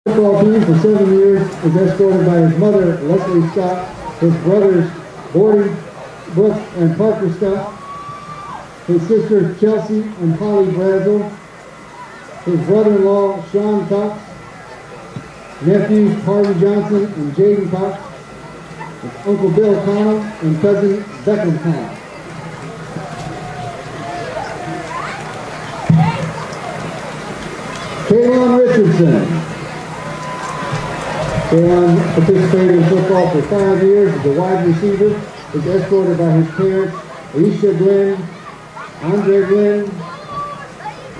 Football team for 7 years, is escorted by his mother, Leslie Scott, his brothers, Gordon, Brooks, and Parker Scott, his sisters, Chelsea and Holly Brazel, his brother-in-law, Sean Cox, nephews, Harvey Johnson and Jaden Cox, his Uncle Bill Connell, and cousin, Beckham Connell. Kaylon Richardson. Kaylon participated in football for 5 years as a wide receiver, is escorted by his parents, Alicia Glenn, Andre Glenn,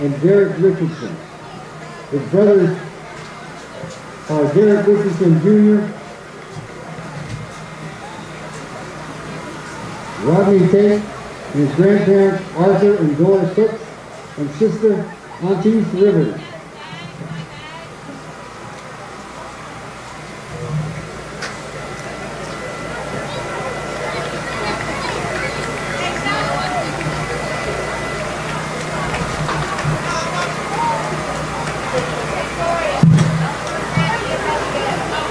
and Derek Richardson. His brothers are Derek Richardson Jr., Rodney Tate, and his grandparents Arthur and Doris Hooks, and sister Auntie Rivers.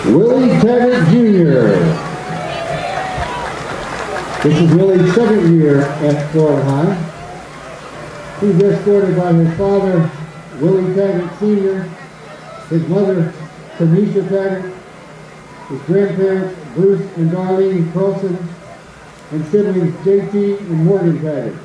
Willie Taggart Jr. This is Willie's second year at Florida High. He's escorted by his father, Willie Taggart Sr., his mother, Tanisha Taggart, his grandparents, Bruce and Darlene Carlson, and siblings JT and Morgan Taggart.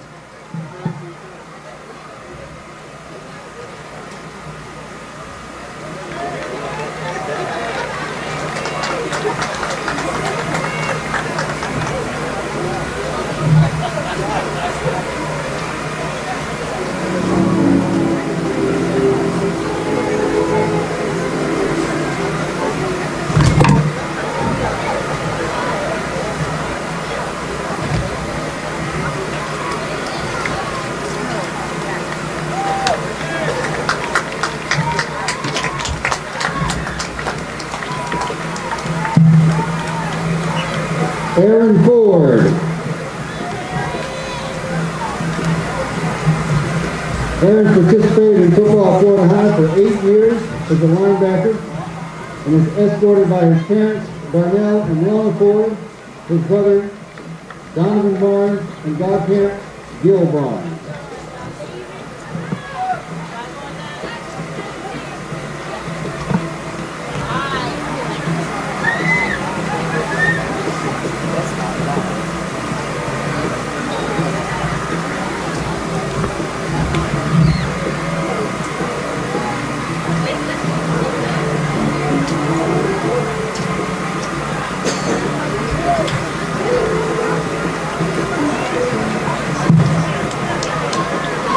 Aaron Ford. Aaron participated in football at Florida High for 8 years as a linebacker and is escorted by his parents, Darnell and Lana Ford, his brother, Donovan Barnes, and godparent, Gil Barnes.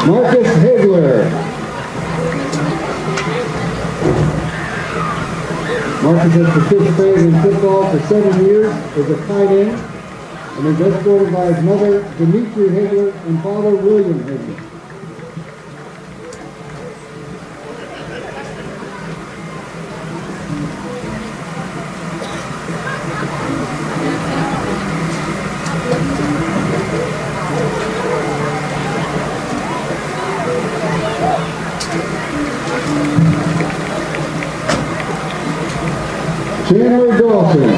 Marcus Hagler. Marcus has participated in football for 7 years as a tight end and is escorted by his mother, Demetri Hagler, and father, William Hagler. Chandler Dawson.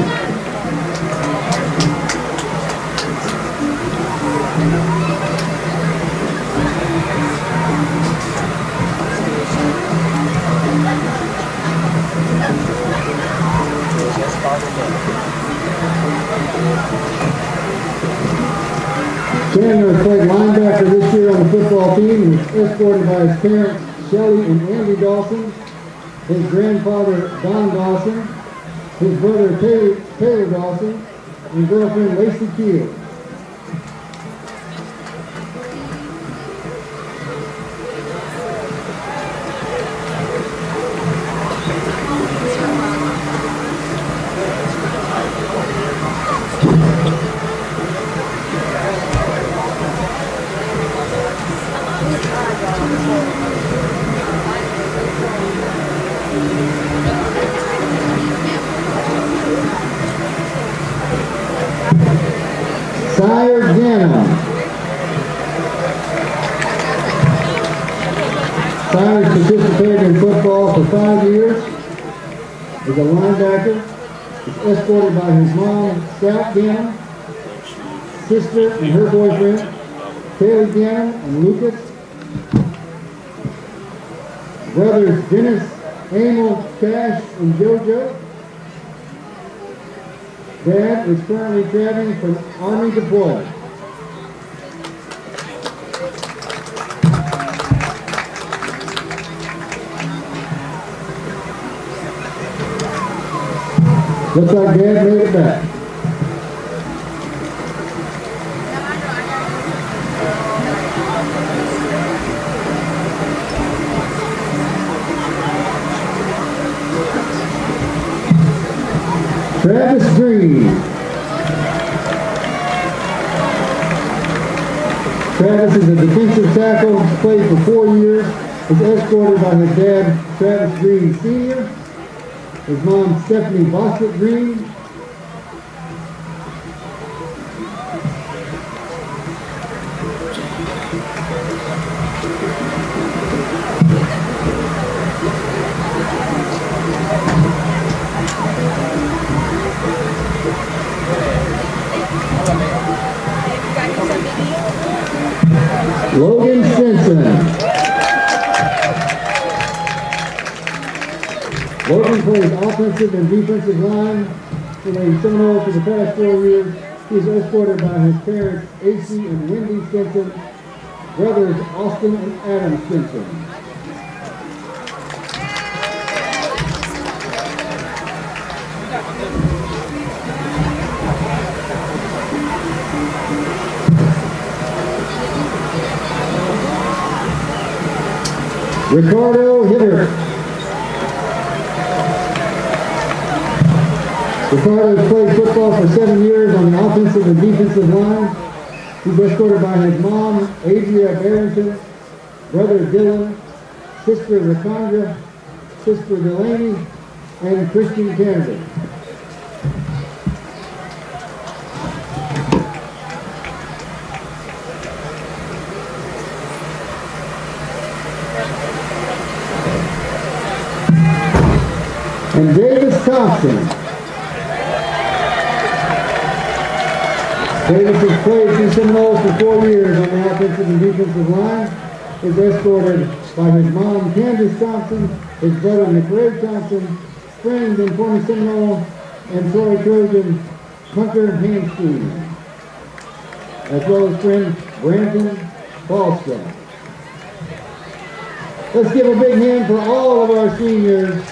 Chandler played linebacker this year on the football team and was escorted by his parents, Shelley and Andy Dawson, his grandfather, Don Dawson, his brother Taylor Dawson, and girlfriend Lacey Keel. Sire Gannon. Sire participated in football for 5 years is a linebacker. Is escorted by his mom, Scout Gannon, sister and her boyfriend, Kaylee Gannon and Lucas. Brothers Dennis, Emil, Cash, and JoJo. Dad is currently traveling from Army deployment. Looks like Dad made it back. Travis Green. Travis is a defensive tackle, played for 4 years, is escorted by his dad, Travis Green Sr., his mom, Stephanie Bossett Green, Logan Simpson. Logan plays offensive and defensive line for the Seminoles for the past 4 years. He's escorted by his parents, AC and Wendy Simpson, brothers Austin and Adam Simpson. Ricardo Hitter. Ricardo has played football for 7 years on the offensive and defensive line. He's escorted by his mom, Adria Barrington, brother Dylan, sister Rakondra, sister Delaney, and Christian Kennedy. And Davis Thompson. Davis has played for Seminoles for 4 years on the offensive and defensive line. Is escorted by his mom, Candace Thompson, his brother, McRae Thompson, friends and former Seminole and Troy Trojan, Hunter Hamstein, as well as friend Brandon Ballstrom. Let's give a big hand for all of our seniors.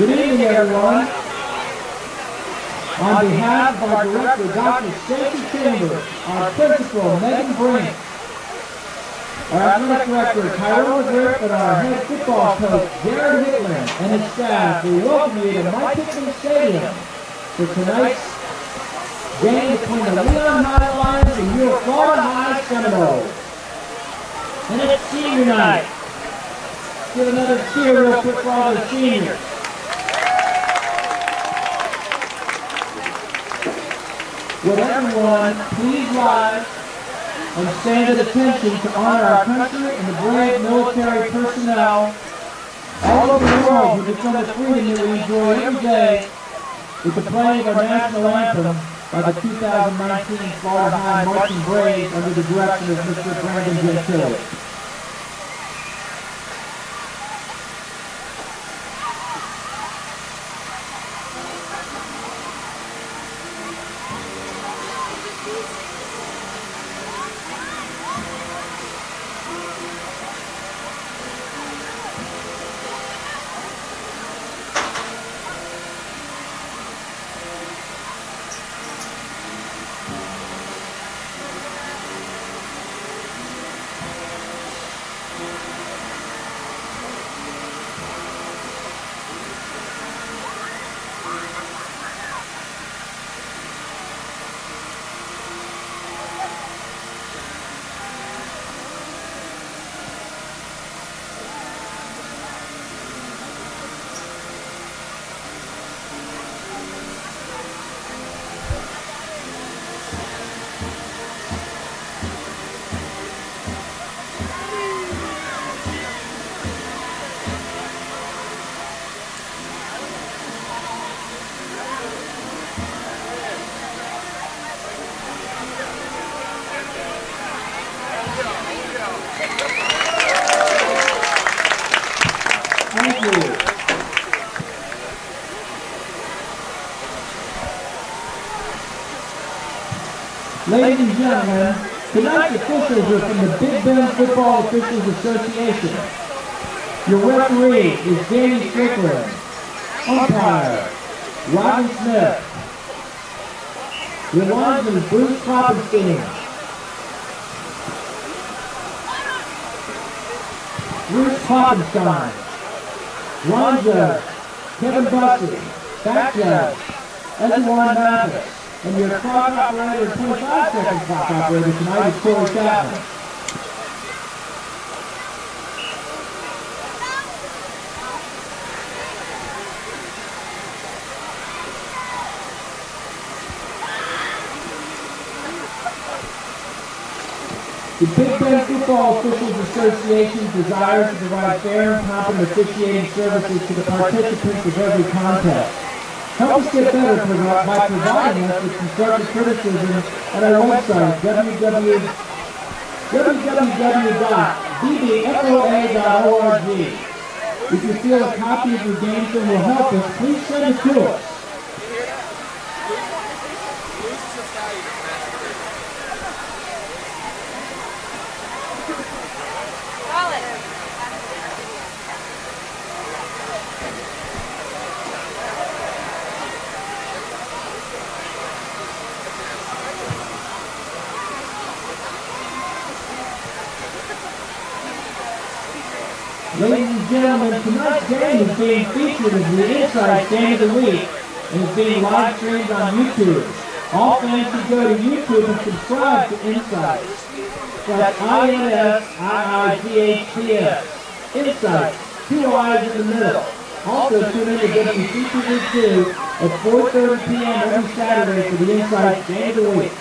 Good evening, everyone. On behalf of our director, Dr. Stacy Chambers, our principal, Megan Brink, our athletic director, Tyrone McGriff, and our head football coach, Jared Whitland, and his staff, we welcome you to Mike Hickman Stadium for tonight's game between the Leon High Lions and your Florida High Seminoles. And it's senior night. Give another cheer real quick for all the seniors. Would everyone please rise and stand at attention to honor our country and the brave military personnel all over the world who defend the freedom that we enjoy every day with the playing of our national anthem by the 2019 Florida High Marching Braves under the direction of Mr. Brandon Gentile. Ladies and gentlemen, tonight's officials are from the Big Bend Football Officials Association. Your referee is Danny Strickland. Umpire, Robin Smith. Your linesman is Bruce Kloppenstein. Bruce Kloppenstein. Line judge, Kevin Bussey. Back judge, Edward Mathis. And your clock operator, 25-second clock operator tonight is Corey Chapman. The Big Bend Football Officials Association desires to provide fair and competent officiating services to the participants of every contest. Help us get better by providing us with constructive criticism at our website, www.bbfoa.org. If you feel a copy of your game film will help us, please send it to us. Ladies and gentlemen, tonight's game is being featured as the Insights Game of the Week and is being live streamed on YouTube. All fans should go to YouTube and subscribe to Insights. That's INSIIGHTS. Insights, 2 I's in the middle. Also tune in to WCTV2 at 4:30 p.m. every Saturday for the Insights Game of the Week.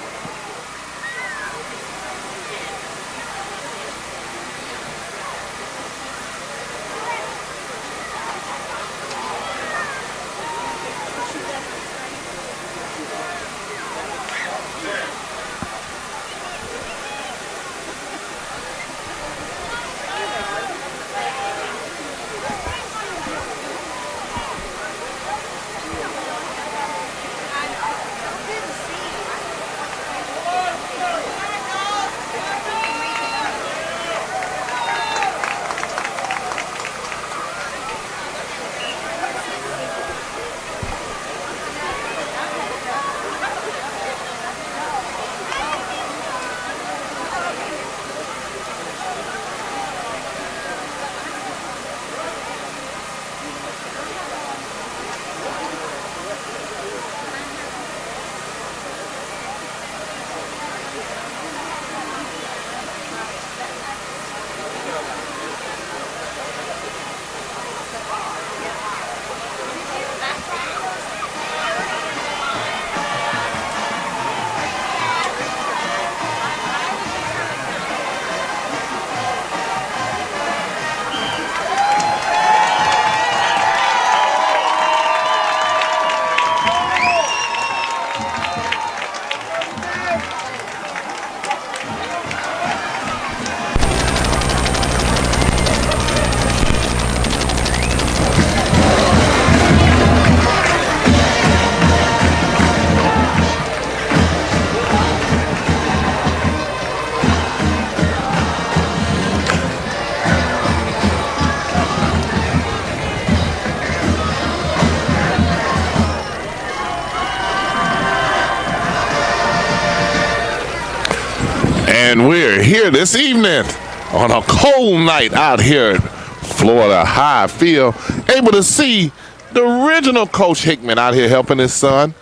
And we're here this evening on a cold night out here at Florida High Field, able to see the original Coach Hickman out here helping his son.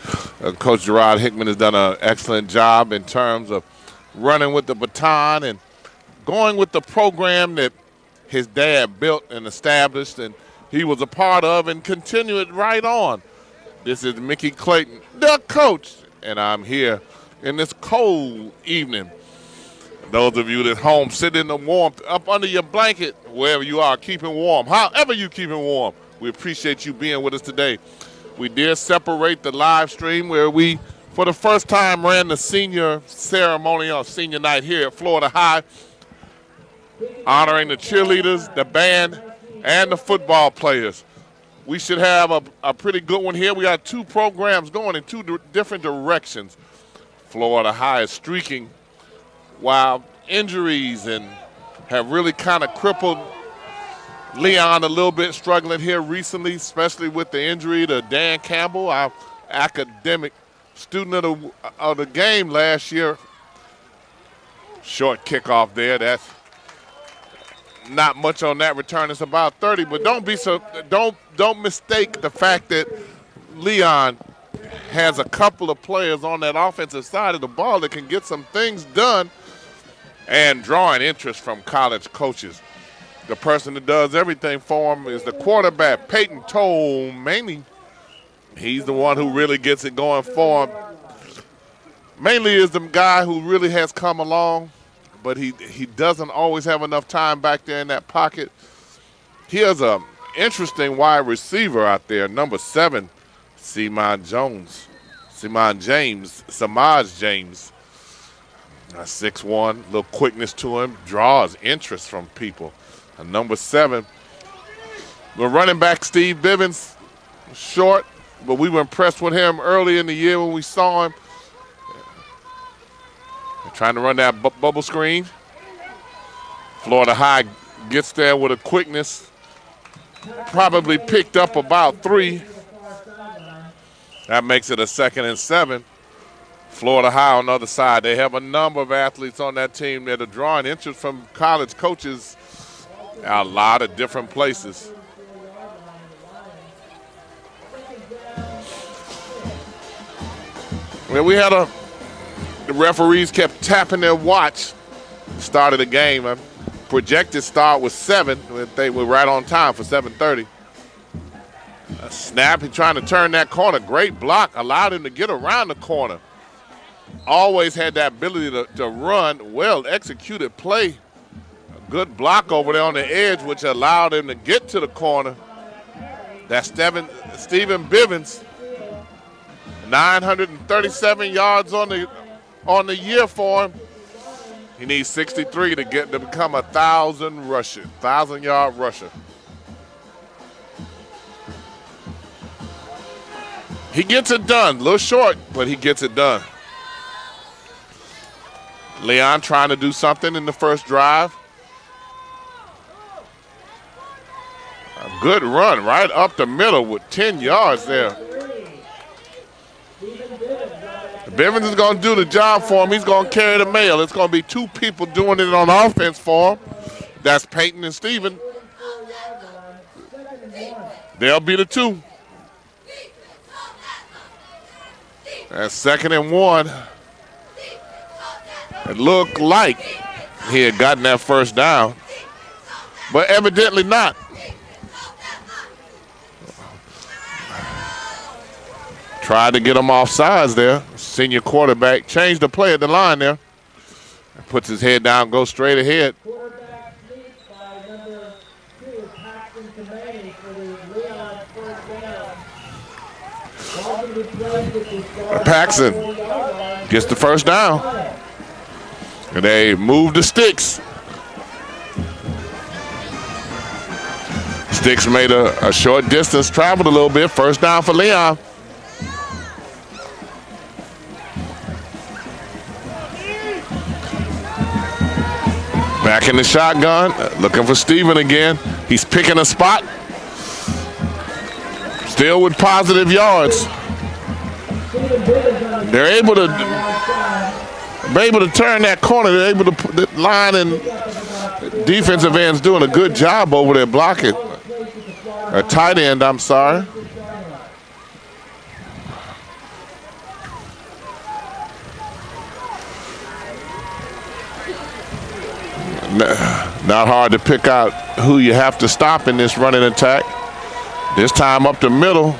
Coach Gerard Hickman has done an excellent job in terms of running with the baton and going with the program that his dad built and established and he was a part of, and continue it right on. This is Mickey Clayton, the coach, and I'm here in this cold evening. Those of you at home, sit in the warmth, up under your blanket, wherever you are, keeping warm. However you keeping warm, we appreciate you being with us today. We did separate the live stream where we, for the first time, ran the senior ceremony on senior night here at Florida High, honoring the cheerleaders, the band, and the football players. We should have a pretty good one here. We got two programs going in two different directions. Florida High is streaking while injuries and have really kind of crippled Leon a little bit, struggling here recently, especially with the injury to Dan Campbell, our academic student of the game last year. Short kickoff there. That's not much on that return. It's about 30, but don't mistake the fact that Leon has a couple of players on that offensive side of the ball that can get some things done and drawing interest from college coaches. The person that does everything for him is the quarterback, Peyton Toll, mainly. He's the one who really gets it going for him. Mainly is the guy who really has come along, but he doesn't always have enough time back there in that pocket. Here's an interesting wide receiver out there, number 7, Samaj James. 6'1", little quickness to him, draws interest from people. And number 7, we're running back Steve Bivens, short, but we were impressed with him early in the year when we saw him. Trying to run that bubble screen. Florida High gets there with a quickness. Probably picked up about 3. That makes it a 2nd and 7. Florida High on the other side. They have a number of athletes on that team that are drawing interest from college coaches at a lot of different places. Well, the referees kept tapping their watch. Start of the game. Projected start was 7. They were right on time for 7:30. A snap. He's trying to turn that corner. Great block. Allowed him to get around the corner. Always had that ability to run. Well executed play. A good block over there on the edge, which allowed him to get to the corner. That's Stephen Bivens. 937 yards on the year for him. He needs 63 to become a 1,000-yard rusher. He gets it done. A little short, but he gets it done. Leon trying to do something in the first drive. A good run right up the middle with 10 yards there. Bivens is going to do the job for him. He's going to carry the mail. It's going to be 2 people doing it on offense for him. That's Peyton and Steven. They'll be the 2. That's 2nd and 1. It looked like he had gotten that first down, but evidently not. Tried to get him off sides there. Senior quarterback changed the play at the line there. Puts his head down, goes straight ahead. Paxton gets the first down. And they move the sticks. Sticks made a short distance, traveled a little bit. First down for Leon. Back in the shotgun, looking for Steven again. He's picking a spot. Still with positive yards. They're able to Be able to turn that corner. They're able to put the line and defensive ends doing a good job over there blocking. A tight end, I'm sorry. Not hard to pick out who you have to stop in this running attack. This time up the middle,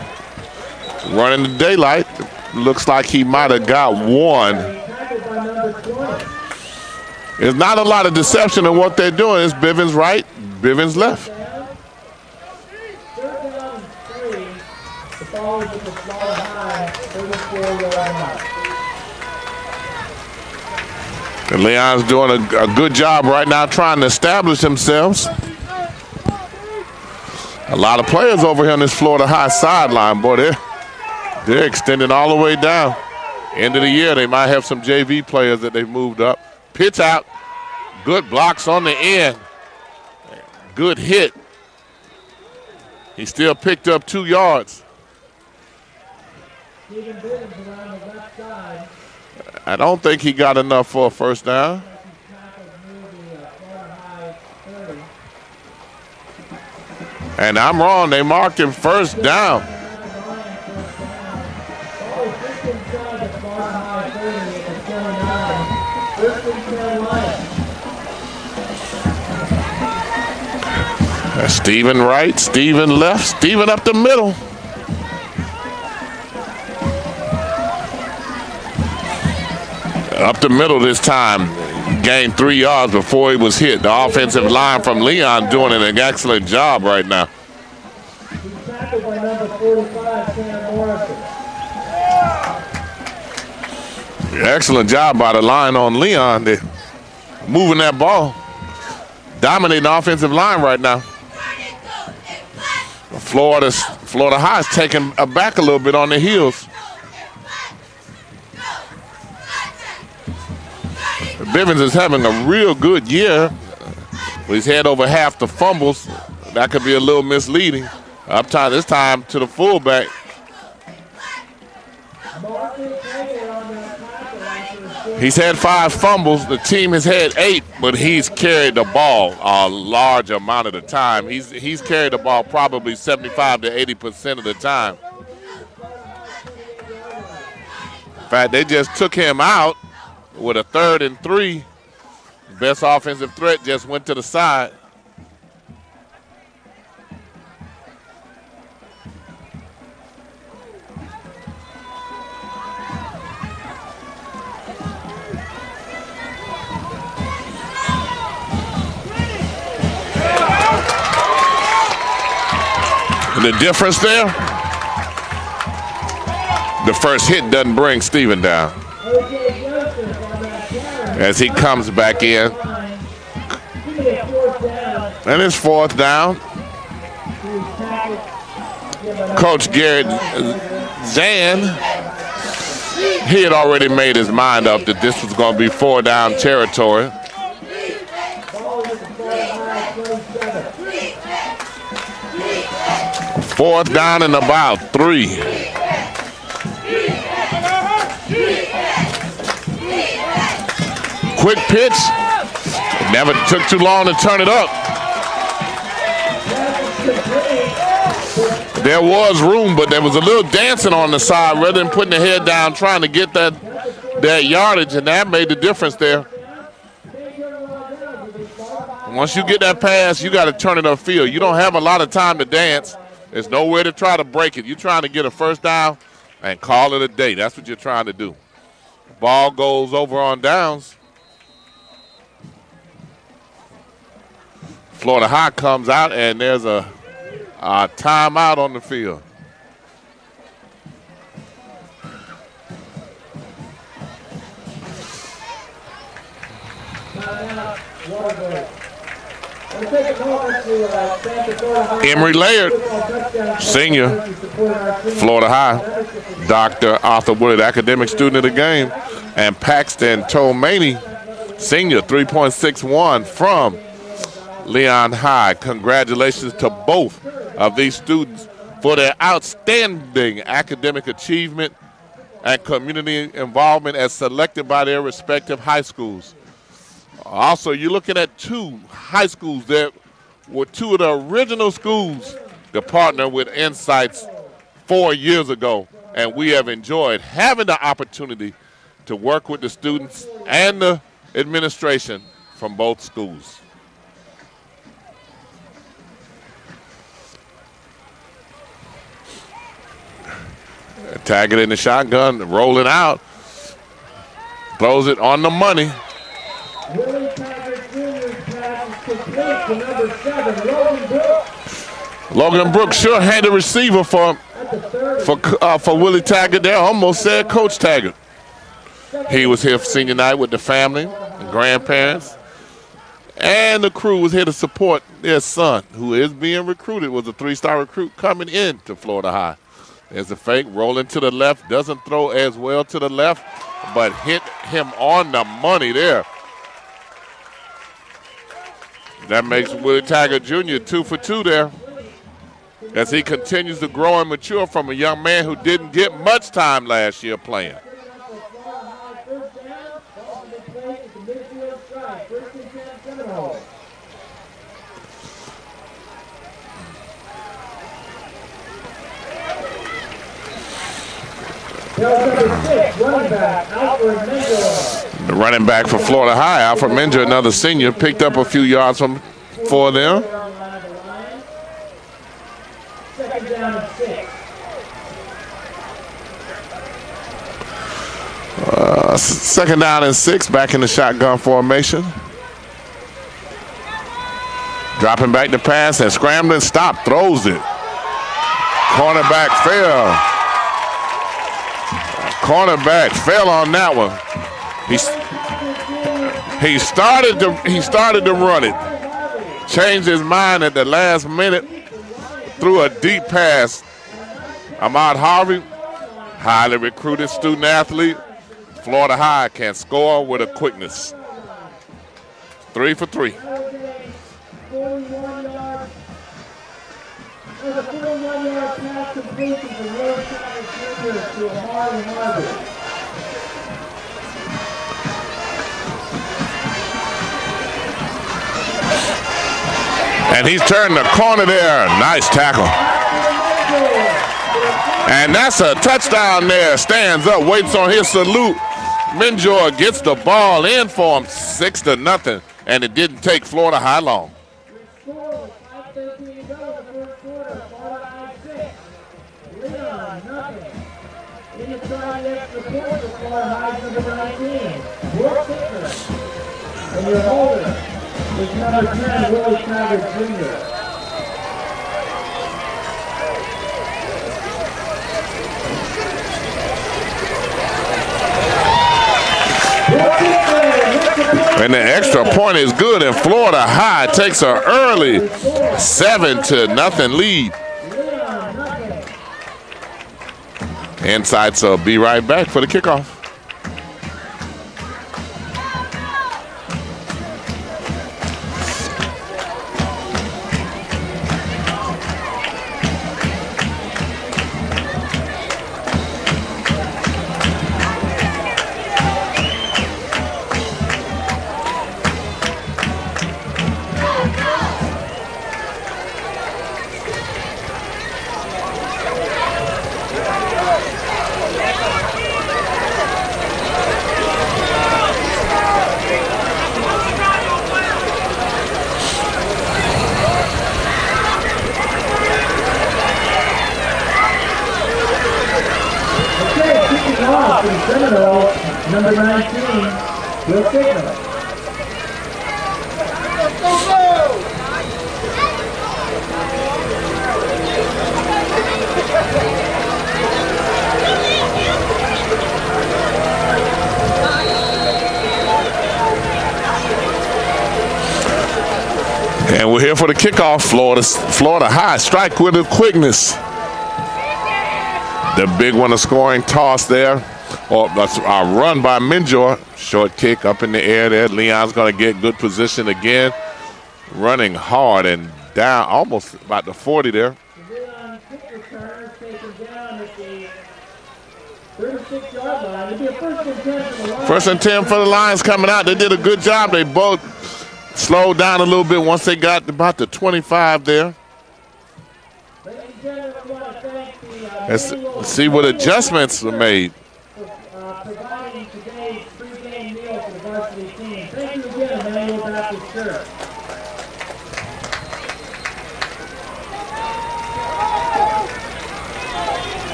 running the daylight. Looks like he might have got one. There's not a lot of deception in what they're doing. It's Bivens right, Bivens left. And Leon's doing a good job right now trying to establish themselves. A lot of players over here on this Florida High sideline, boy, they're extending all the way down. End of the year, they might have some JV players that they've moved up. Pitch out, good blocks on the end. Good hit. He still picked up 2 yards. I don't think he got enough for a first down. And I'm wrong, they marked him first down. Steven right, Steven left, Steven up the middle. Up the middle this time. Gained 3 yards before he was hit. The offensive line from Leon doing an excellent job right now. Tackled by number 45, Sam Morrison. Excellent job by the line on Leon. They're moving that ball. Dominating the offensive line right now. Florida High is taking back a little bit on the heels. Bivens is having a real good year. He's had over half the fumbles. That could be a little misleading. Uptime this time to the fullback. He's had 5 fumbles. The team has had 8, but he's carried the ball a large amount of the time. He's carried the ball probably 75 to 80% of the time. In fact, they just took him out with a 3rd and 3. Best offensive threat just went to the side. The difference there, the first hit doesn't bring Steven down. As he comes back in. And it's 4th down. Coach Garrett Zan, he had already made his mind up that this was going to be 4-down territory. Fourth down and about 3. Quick pitch. It never took too long to turn it up. There was room, but there was a little dancing on the side rather than putting the head down trying to get that yardage, and that made the difference there. Once you get that pass, you got to turn it upfield. You don't have a lot of time to dance. There's nowhere to try to break it. You're trying to get a first down and call it a day. That's what you're trying to do. Ball goes over on downs. Florida High comes out, and there's a timeout on the field. Emory Laird, senior, Florida High. Dr. Arthur Wood, academic student of the game. And Paxton Tomani, senior, 3.61 from Leon High. Congratulations to both of these students for their outstanding academic achievement and community involvement as selected by their respective high schools. Also, you're looking at 2 high schools that were 2 of the original schools to partner with Insights 4 years ago, and we have enjoyed having the opportunity to work with the students and the administration from both schools. Taggart in the shotgun, rolling out, throws it on the money. Willie Taggart Jr.'s pass is complete to number 7, Logan Brooks. Logan Brooks, sure-handed receiver for Willie Taggart there. Almost said Coach Taggart. He was here for senior night with the family and grandparents. And the crew was here to support their son, who is being recruited, was a 3-star recruit coming in to Florida High. There's a fake, rolling to the left, doesn't throw as well to the left, but hit him on the money there. That makes Willie Taggart Jr. 2 for 2 there, as he continues to grow and mature from a young man who didn't get much time last year playing. The running back for Florida High, Alfred Minger, another senior, picked up a few yards for them. Second down and 6. Second down and 6, back in the shotgun formation. Dropping back the pass and scrambling, stop, throws it. Cornerback fell. Cornerback fell on that one. He started to run it. Changed his mind at the last minute. Threw a deep pass. Ahmad Harvey, highly recruited student athlete. Florida High can score with a quickness. 3 for 3. There's a 41-yard pass completion from Will Taggart Jr. to Ahmad Harvey. And he's turned the corner there. Nice tackle. And that's a touchdown there. Stands up, waits on his salute. Minjor gets the ball in for him, 6-0. And it didn't take Florida High long. And your holder is number 10, Willie Taggart Jr. And the extra point is good, and Florida High takes an early 7-0 lead. Insights will be right back for the kickoff. Number 19, Will Sigmund. And we're here for the kickoff. Florida High strike with a quickness. The big one, a scoring toss there. Or a run by Minjor. Short kick up in the air there. Leon's going to get good position again. Running hard and down almost about the 40 there. Leon kick return taken down at the 36 It'll be a first and 10 for the Lions. First and 10 for the Lions coming out. They did a good job. They both slowed down a little bit once they got about the 25 there. Ladies and gentlemen, we want to thank the Let's see what adjustments were made. providing today's pregame meal for the varsity team. Thank you again, Emmanuel Baptist Church.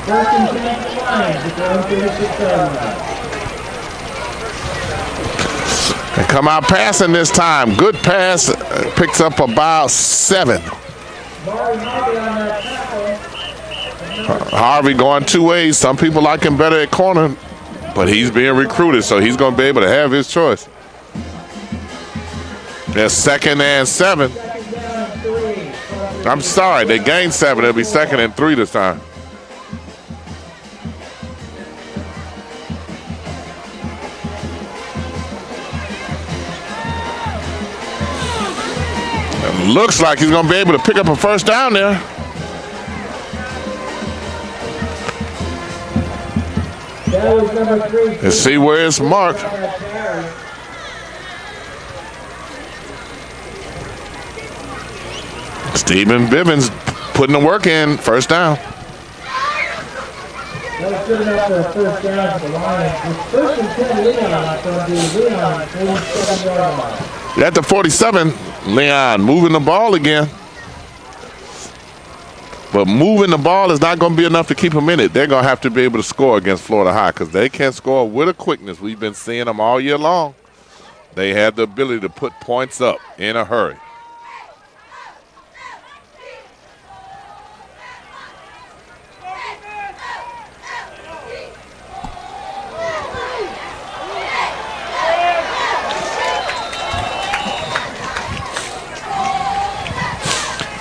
First and 10 for the Lions at their own 36-yard line. They come out passing this time. Good pass. Picks up about 7. Harvey going 2 ways. Some people like him better at corner, but he's being recruited, so he's going to be able to have his choice. They're 2nd and 7. I'm sorry, they gained 7. It'll be 2nd and 3 this time. It looks like he's going to be able to pick up a first down there. That was number 3. Let's see where it's marked. Stephen Bivens putting the work in. First down. That was good enough for a first down for the Lions. With first and 10, Leon from the Leon 47-yard line. At the 47, Leon moving the ball again. But moving the ball is not going to be enough to keep them in it. They're going to have to be able to score against Florida High because they can score with a quickness. We've been seeing them all year long. They have the ability to put points up in a hurry.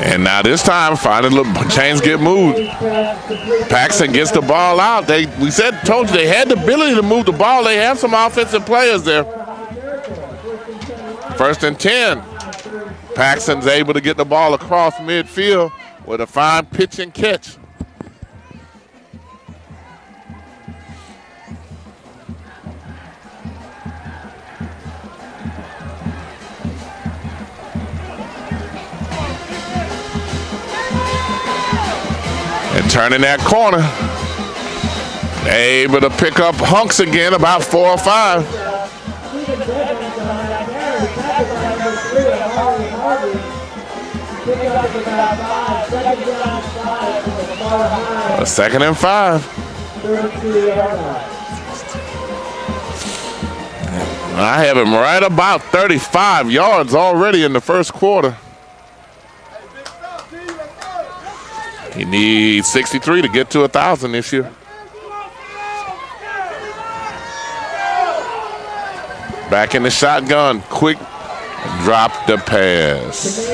And now this time, finally, chains get moved. Paxton gets the ball out. Told you they had the ability to move the ball. They have some offensive players there. First and 10. Paxton's able to get the ball across midfield with a fine pitch and catch. And turning that corner, able to pick up Hunks again, about 4 or 5. A 2nd and 5. I have him right about 35 yards already in the first quarter. He needs 63 to get to 1,000 this year. Back in the shotgun. Quick drop the pass.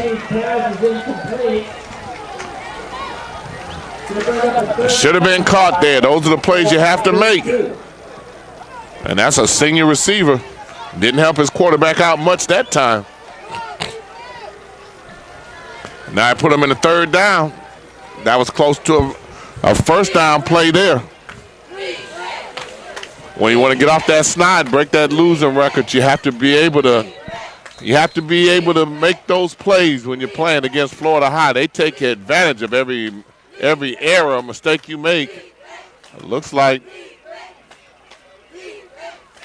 Should have been caught there. Those are the plays you have to make. And that's a senior receiver. Didn't help his quarterback out much that time. Now I put him in the 3rd down. That was close to a first down play there. When you want to get off that snide, break that losing record, you have to be able to make those plays when you're playing against Florida High. They take advantage of every error or mistake you make. It looks like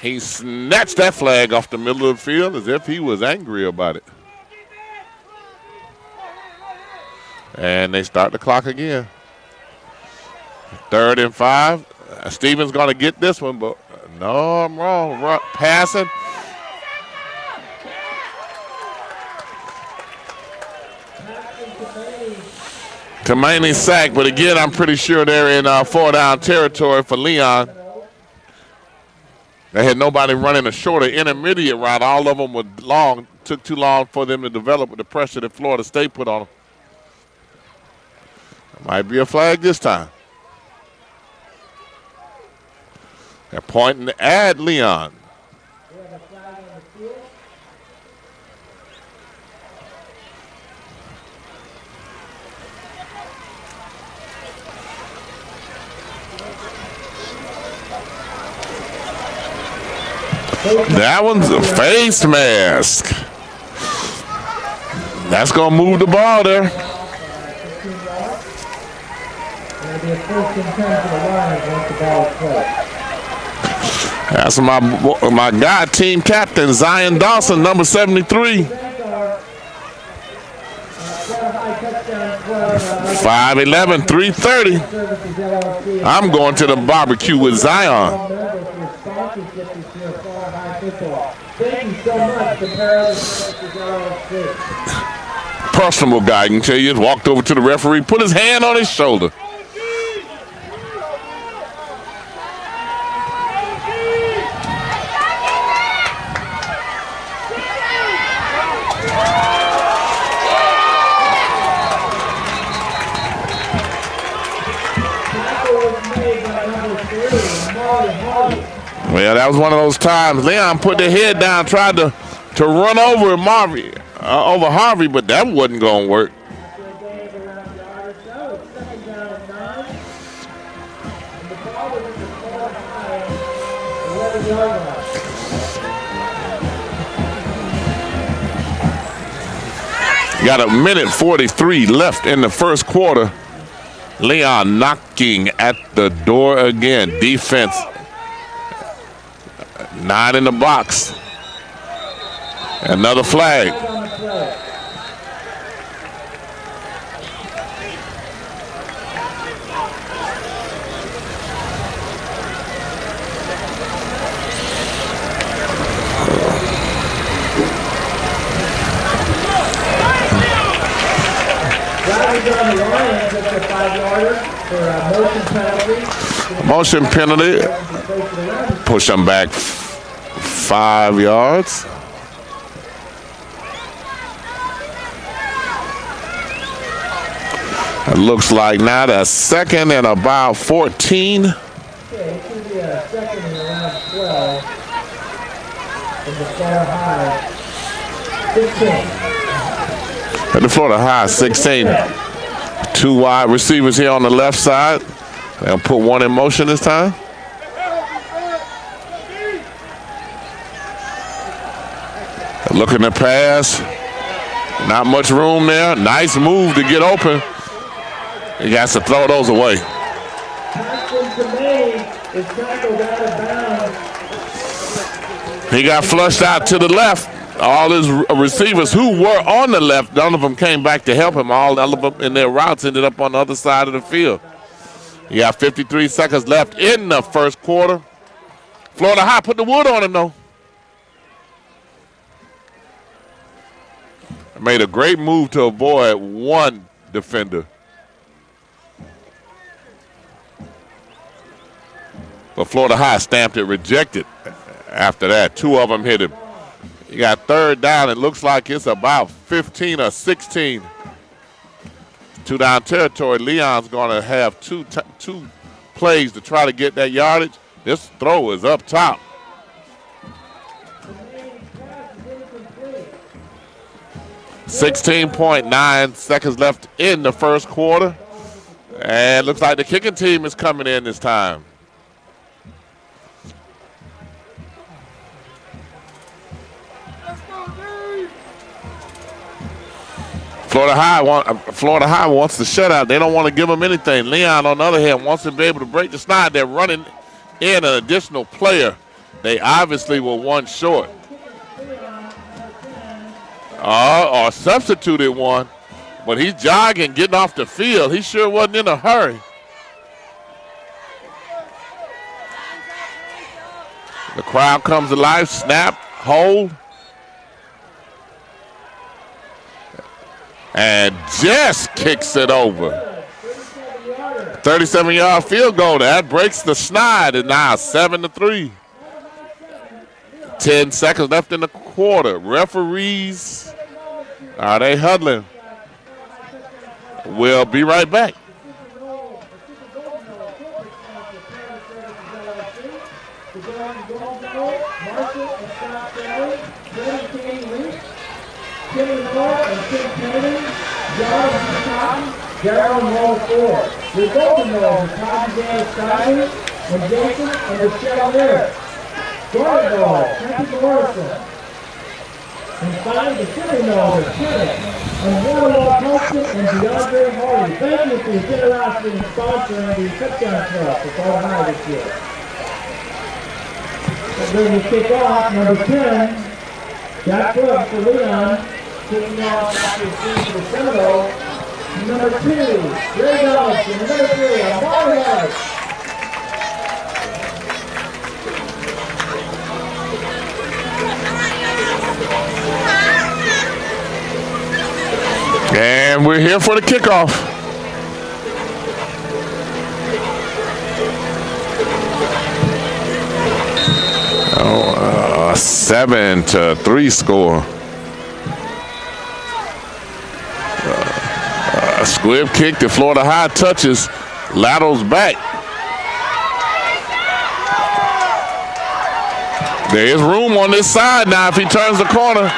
he snatched that flag off the middle of the field as if he was angry about it. And they start the clock again. 3rd and 5. Stevens going to get this one, but no, I'm wrong. Passing. Kamani sack, but again, I'm pretty sure they're in 4-down territory for Leon. They had nobody running a shorter intermediate route. All of them were long. Took too long for them to develop with the pressure that Florida State put on them. Might be a flag this time. They're pointing at Leon. That one's a face mask. That's going to move the ball there. That's my guy, team captain, Zion Dawson, number 73. 5'11", 330. I'm going to the barbecue with Zion. Thank you so much to Personal guy, I can tell you, walked over to the referee, put his hand on his shoulder. Well, that was one of those times. Leon put their head down, tried to run over Harvey, but that wasn't going to work. Got a minute 43 left in the first quarter. Leon knocking at the door again. Defense. 9 in the box. Another flag. Motion penalty. Push them back 5 yards. It looks like now a second and about 14. Okay, it should be a second and around 12. In the Florida High, 16. At the Florida High, 16. 2 wide receivers here on the left side. They'll put one in motion this time. Looking to pass. Not much room there. Nice move to get open. He has to throw those away. He got flushed out to the left. All his receivers who were on the left, none of them came back to help him. All of them in their routes ended up on the other side of the field. You got 53 seconds left in the first quarter. Florida High put the wood on him, though. Made a great move to avoid one defender. But Florida High stamped it, rejected after that. 2 of them hit him. You got third down. It looks like it's about 15 or 16. 2 down territory. Leon's going to have two plays to try to get that yardage. This throw is up top. .9 seconds left in the first quarter. And looks like the kicking team is coming in this time. Florida High wants the shutout. They don't want to give them anything. Leon, on the other hand, wants to be able to break the snide. They're running in an additional player. They obviously were one short. Or substituted one. But he's jogging, getting off the field. He sure wasn't in a hurry. The crowd comes alive. Snap, hold. And just kicks it over. 37-yard field goal. That breaks the snide. And now 7-3. 10 seconds left in the quarter. Referees, are they huddling? We'll be right back. Darryl and Roll 4. Your golden rolls are Tommy Dan Steiner and Jason and Michelle Lyric. Garnet ball, Kathy Morrison. And finally, the shooting holder, Kenneth, and Warlock Hudson and DeAndre Hardy. Thank you for your generosity in sponsoring the touchdown club for Florida High this year. That brings the kick off, number 10, Jack Brooks for Leon, kicking off after the scene for the Seminoles. Number 2, Ray Ellis, and number 3, Amari Ellis. And we're here for the kickoff. Oh, 7-3 score. Squib kick to Florida High touches, laterals back. There is room on this side now if he turns the corner.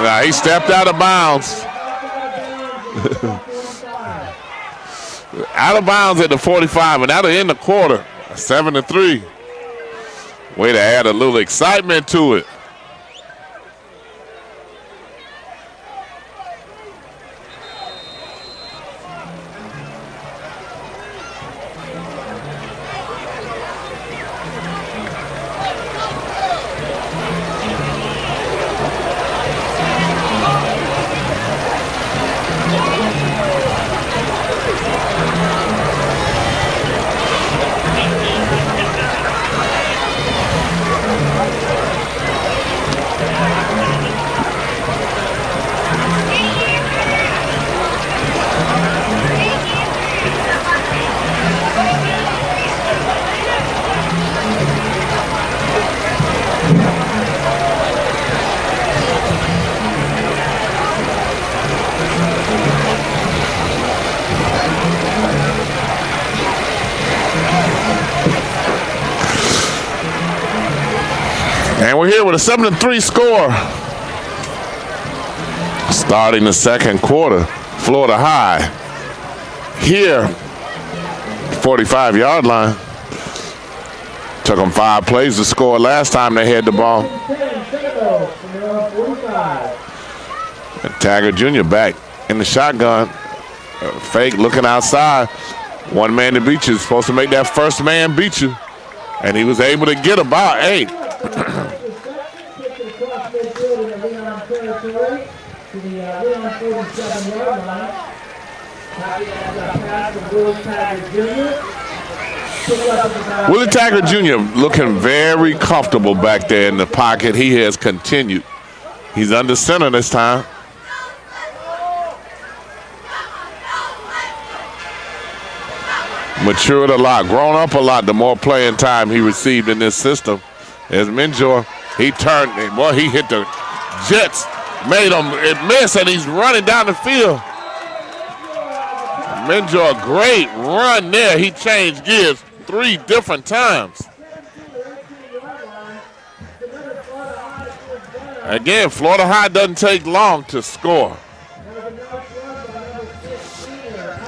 Nah, he stepped out of bounds. Out of bounds at the 45, and that'll end the quarter. 7-3. Way to add a little excitement to it. And we're here with a 7-3 score. Starting the second quarter, Florida High here, 45-yard line. Took them 5 plays to score last time they had the ball. And Taggart Jr. back in the shotgun. Fake looking outside. One man to beat you. Supposed to make that first man beat you. And he was able to get about 8. Willie Taggart Jr. looking very comfortable back there in the pocket. He has continued. He's under center this time. Matured a lot, grown up a lot the more playing time he received in this system. As Minjor, he turned, well, he hit the Jets, made him miss, and he's running down the field. Minjor, great run there. He changed gears 3 different times. Again, Florida High doesn't take long to score.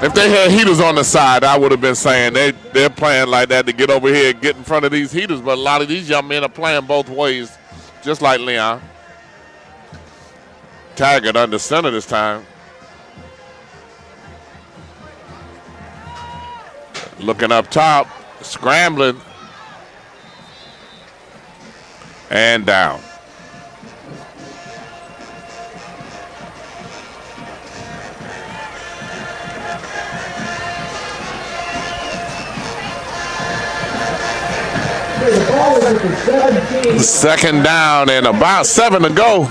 If they had heaters on the side, I would have been saying they're playing like that to get over here and get in front of these heaters, but a lot of these young men are playing both ways, just like Leon. Taggart under center this time. Looking up top, scrambling, and down. Second down and about 7 to go.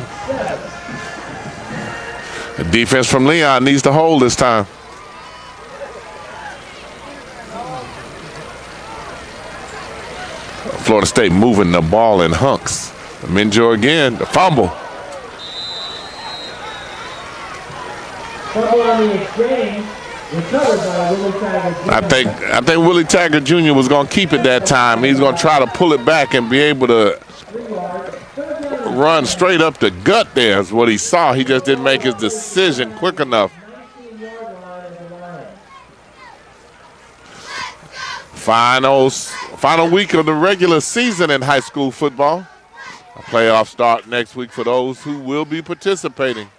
The defense from Leon needs to hold this time. Florida State moving the ball in hunks. Minjor again, the fumble. Fumble on the exchange. I think Willie Taggart Jr. was going to keep it that time. He's going to try to pull it back and be able to run straight up the gut there is what he saw. He just didn't make his decision quick enough. Final week of the regular season in high school football. A playoff start next week for those who will be participating.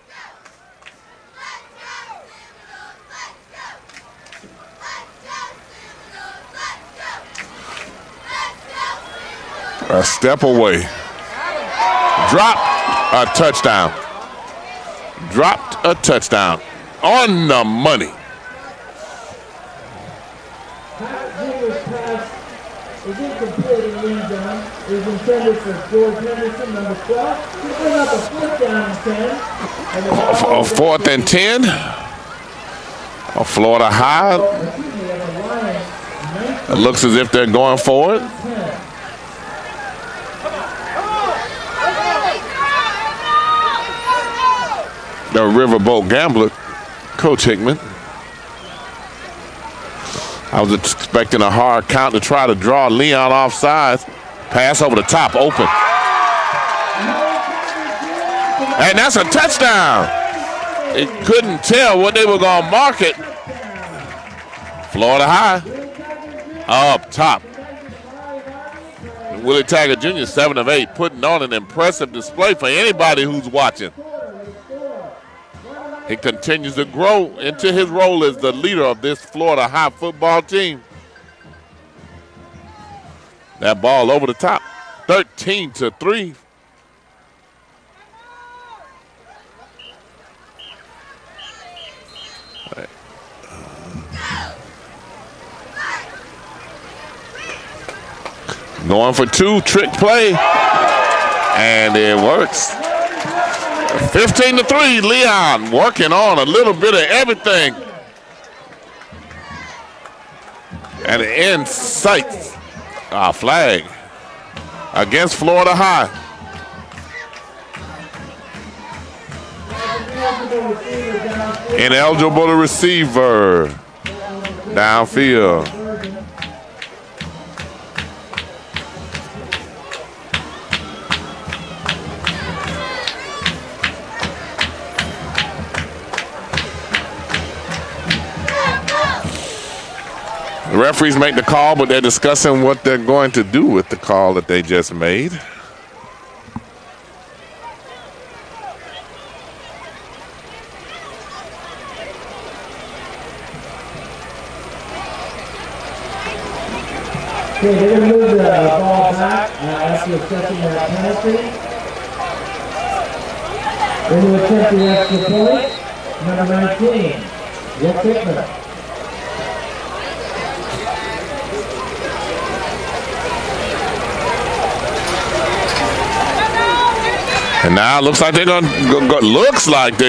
A step away. Drop a touchdown. Dropped a touchdown. On the money. Is incomplete in the end zone. Is intended for George Henderson, number 12. He'll bring up a 4th down and 10. And A 4th and 10. A Florida High. It looks as if they're going for it. The Riverboat Gambler, Coach Hickman. I was expecting a hard count to try to draw Leon off sides. Pass over the top, open. And that's a touchdown. It couldn't tell what they were going to mark it. Florida High up top. Willie Taggart Jr., 7 of 8, putting on an impressive display for anybody who's watching. He continues to grow into his role as the leader of this Florida High football team. That ball over the top, 13-3. Going for 2, trick play, and it works. 15-3, Leon working on a little bit of everything. And in sight, flag against Florida High. Ineligible to receiver downfield. The referees make the call, but they're discussing what they're going to do with the call that they just made. Okay, they're going to move the ball back after accepting that penalty. They're going to attempt the extra point. Number 19, Rick Hickman. And now it looks like they're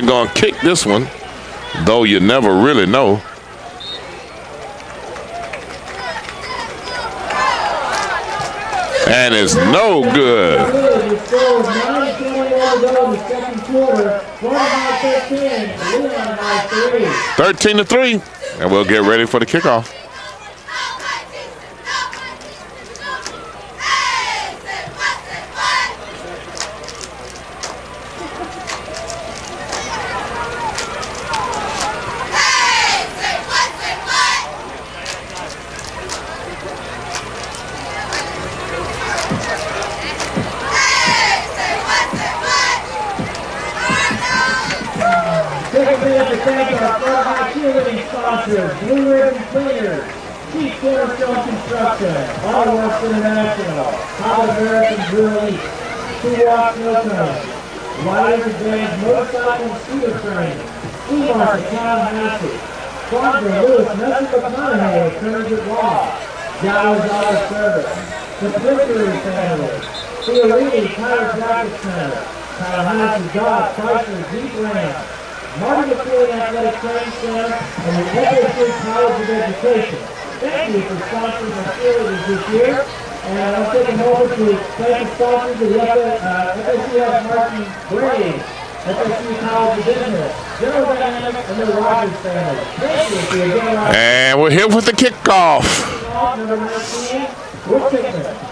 going to kick this one, though you never really know. And it's no good. 13-3, and we'll get ready for the kickoff. Blue Ribbon Cleaners, Chief Cornerstone Construction, Autoworks International, College American Brewery, Two Walk Snow Cones, Riders Advantage Motorcycle and Scooter Training, Flea Market Tallahassee, Farmer Lewis Messer McConaughey, Attorneys at Law, Jolly's Auto Service, the Flickery Family, Theorini Chiropractic Center, Tallahassee Dodge Chrysler Jeep Ram, Marty McFeely Athletic Training Center, and the FSU College of Education. Thank you for sponsoring our facilities this year. And I'll take a moment to thank the sponsors of the FSUS Martin Braves, FSU College of Business, General Dynamics, and the Rogers family. Thank you for your generosity. And we're here with the kickoff. Number 19, Rick Hickman.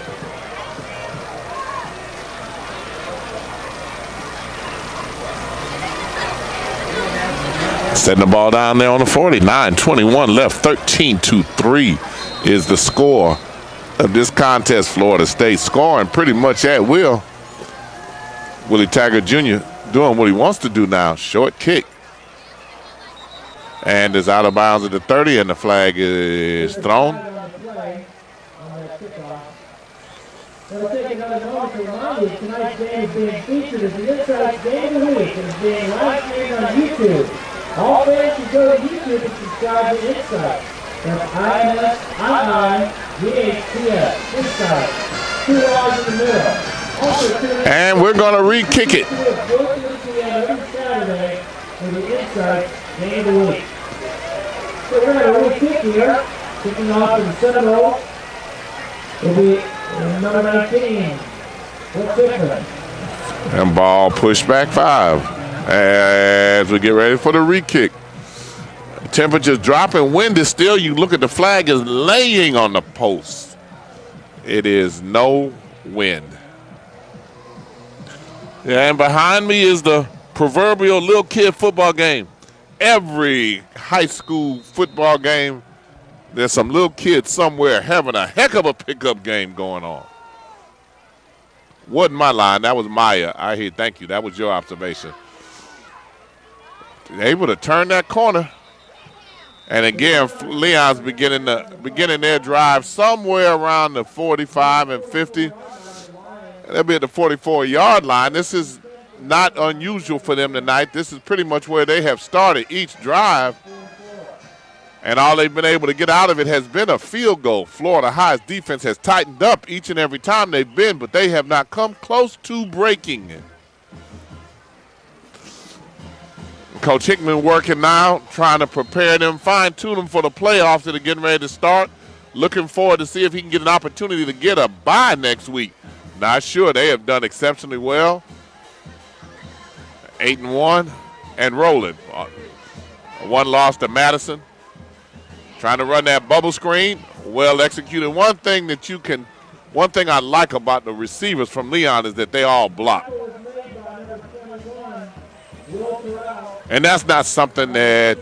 Setting the ball down there on the 40. 9:21 left, 13-3. is the score of this contest. Florida State scoring pretty much at will. Willie Taggart Jr. doing what he wants to do now. Short kick. And is out of bounds at the 30, and the flag is thrown. I'll take another moment to remind you tonight's game is being featured as the Insights Game of the Week and is being live streamed on YouTube. All fans should go to YouTube and subscribe to Insights. That's INSIIGHTS. Insights. 2 R's in the middle. Also, and we're going to re-kick it. Every Saturday for the Insights Game of the Week. So we're going to re-kick here. Kicking off in the Seminoles. It'll be number 19. What's different? And ball pushed back 5 as we get ready for the re-kick. Temperatures dropping. Wind is still. You look at the flag is laying on the post. It is no wind. And behind me is the proverbial little kid football game. Every high school football game, there's some little kid somewhere having a heck of a pickup game going on. Wasn't my line. That was Maya. I hear. Thank you. That was your observation. Able to turn that corner. And again, Leon's beginning their drive somewhere around the 45 and 50. They'll be at the 44-yard line. This is not unusual for them tonight. This is pretty much where they have started each drive. And all they've been able to get out of it has been a field goal. Florida High's defense has tightened up each and every time they've been, but they have not come close to breaking it. Coach Hickman working now, trying to prepare them, fine-tune them for the playoffs that are getting ready to start. Looking forward to see if he can get an opportunity to get a bye next week. Not sure. They have done exceptionally well. 8-1 and rolling. One loss to Madison. Trying to run that bubble screen. Well executed. One thing I like about the receivers from Leon is that they all block. And that's not something that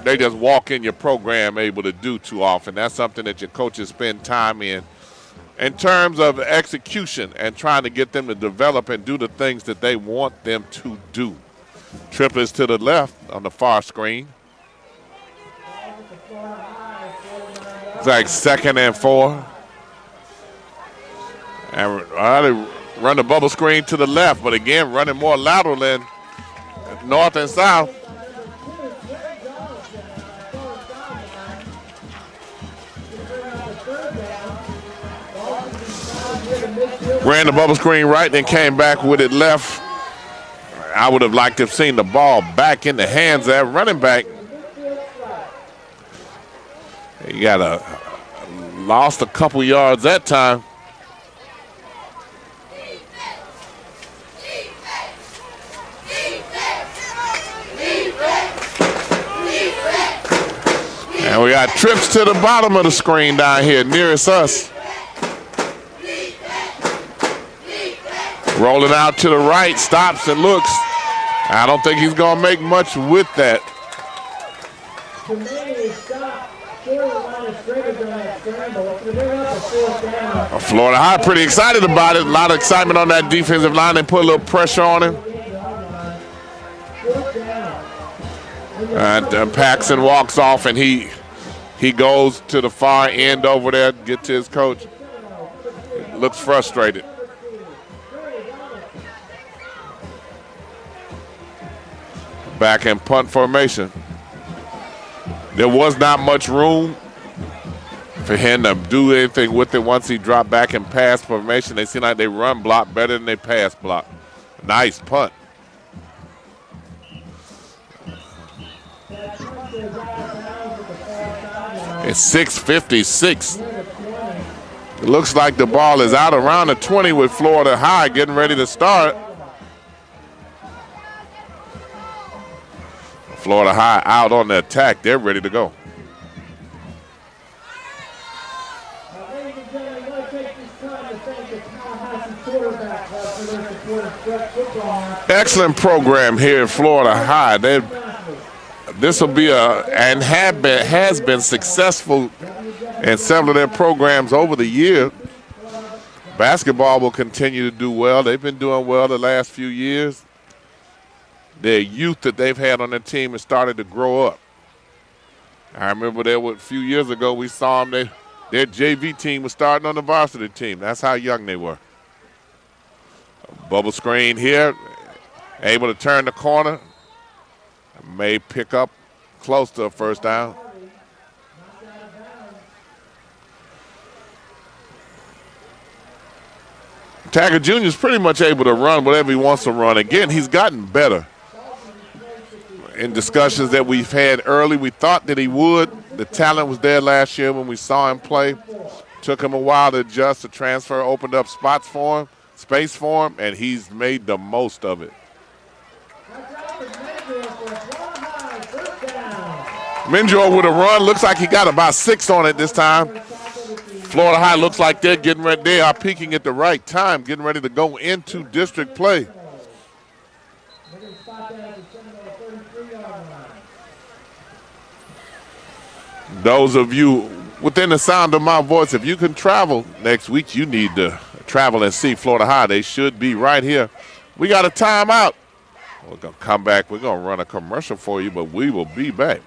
they just walk in your program able to do too often. That's something that your coaches spend time in terms of execution and trying to get them to develop and do the things that they want them to do. Triplets to the left on the far screen. It's like 2nd and 4. And they run the bubble screen to the left, but again, running more lateral than north and south. Ran the bubble screen right, then came back with it left. I would have liked to have seen the ball back in the hands of that running back. He lost a couple yards that time. And we got trips to the bottom of the screen down here nearest us. Rolling out to the right, stops and looks. I don't think he's going to make much with that. Florida High pretty excited about it. A lot of excitement on that defensive line. They put a little pressure on him. And Paxson walks off, and he goes to the far end over there, get to his coach. Looks frustrated. Back in punt formation. There was not much room for him to do anything with it once he dropped back in pass formation. They seem like they run block better than they pass block. Nice punt. It's 6:56. It looks like the ball is out around the 20 with Florida High getting ready to start. Florida High out on the attack. They're ready to go. Excellent program here at Florida High. This will be has been successful and several of their programs over the year. Basketball will continue to do well. They've been doing well the last few years. Their youth that they've had on their team has started to grow up. I remember a few years ago we saw them, their JV team was starting on the varsity team. That's how young they were. Bubble screen here, able to turn the corner. May pick up close to a first down. Taggart Jr. is pretty much able to run whatever he wants to run. Again, he's gotten better. In discussions that we've had early, we thought that he would. The talent was there last year when we saw him play. Took him a while to adjust. The transfer opened up spots for him, space for him, and he's made the most of it. Minjor with a run. Looks like he got about 6 on it this time. Florida High looks like they're getting ready. They are peaking at the right time, getting ready to go into district play. Those of you within the sound of my voice, if you can travel next week, you need to travel and see Florida High. They should be right here. We got a timeout. We're going to come back. We're going to run a commercial for you, but we will be back.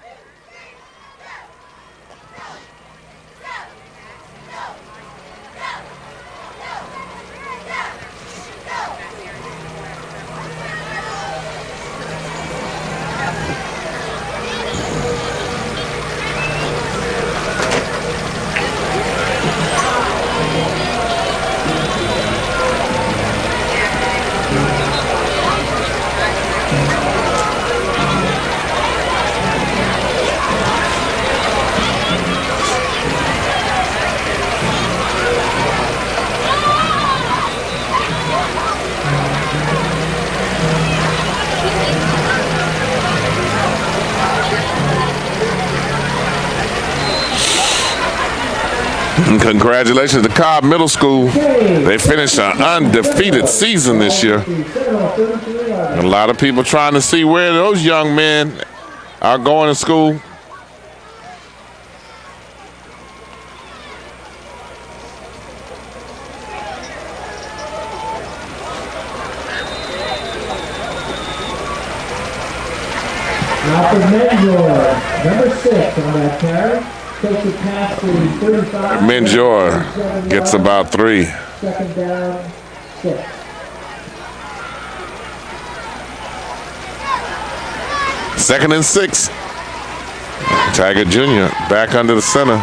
And congratulations to Cobb Middle School. They finished an undefeated season this year. A lot of people trying to see where those young men are going to school. Now for Menjor, number 6 on that carry. Takes it past the 35. Menjor gets about 3. Second down, 6. Second and 6. Taggart Jr. back under the center.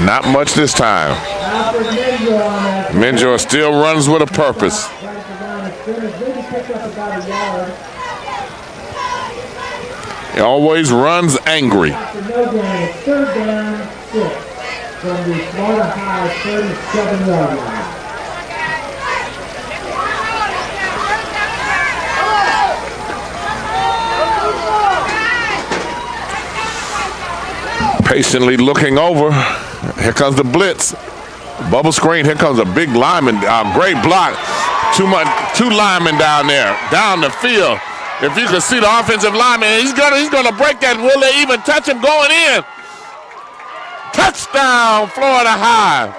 Not much this time. Menjor still runs with a purpose. He always runs angry. Third down, 6 from the Florida High 37-yard line. Patiently looking over. Here comes the blitz. Bubble screen. Here comes a big lineman. Great block. Two linemen down there, down the field. If you can see the offensive lineman, he's gonna break that. Will they even touch him going in? Touchdown, Florida High.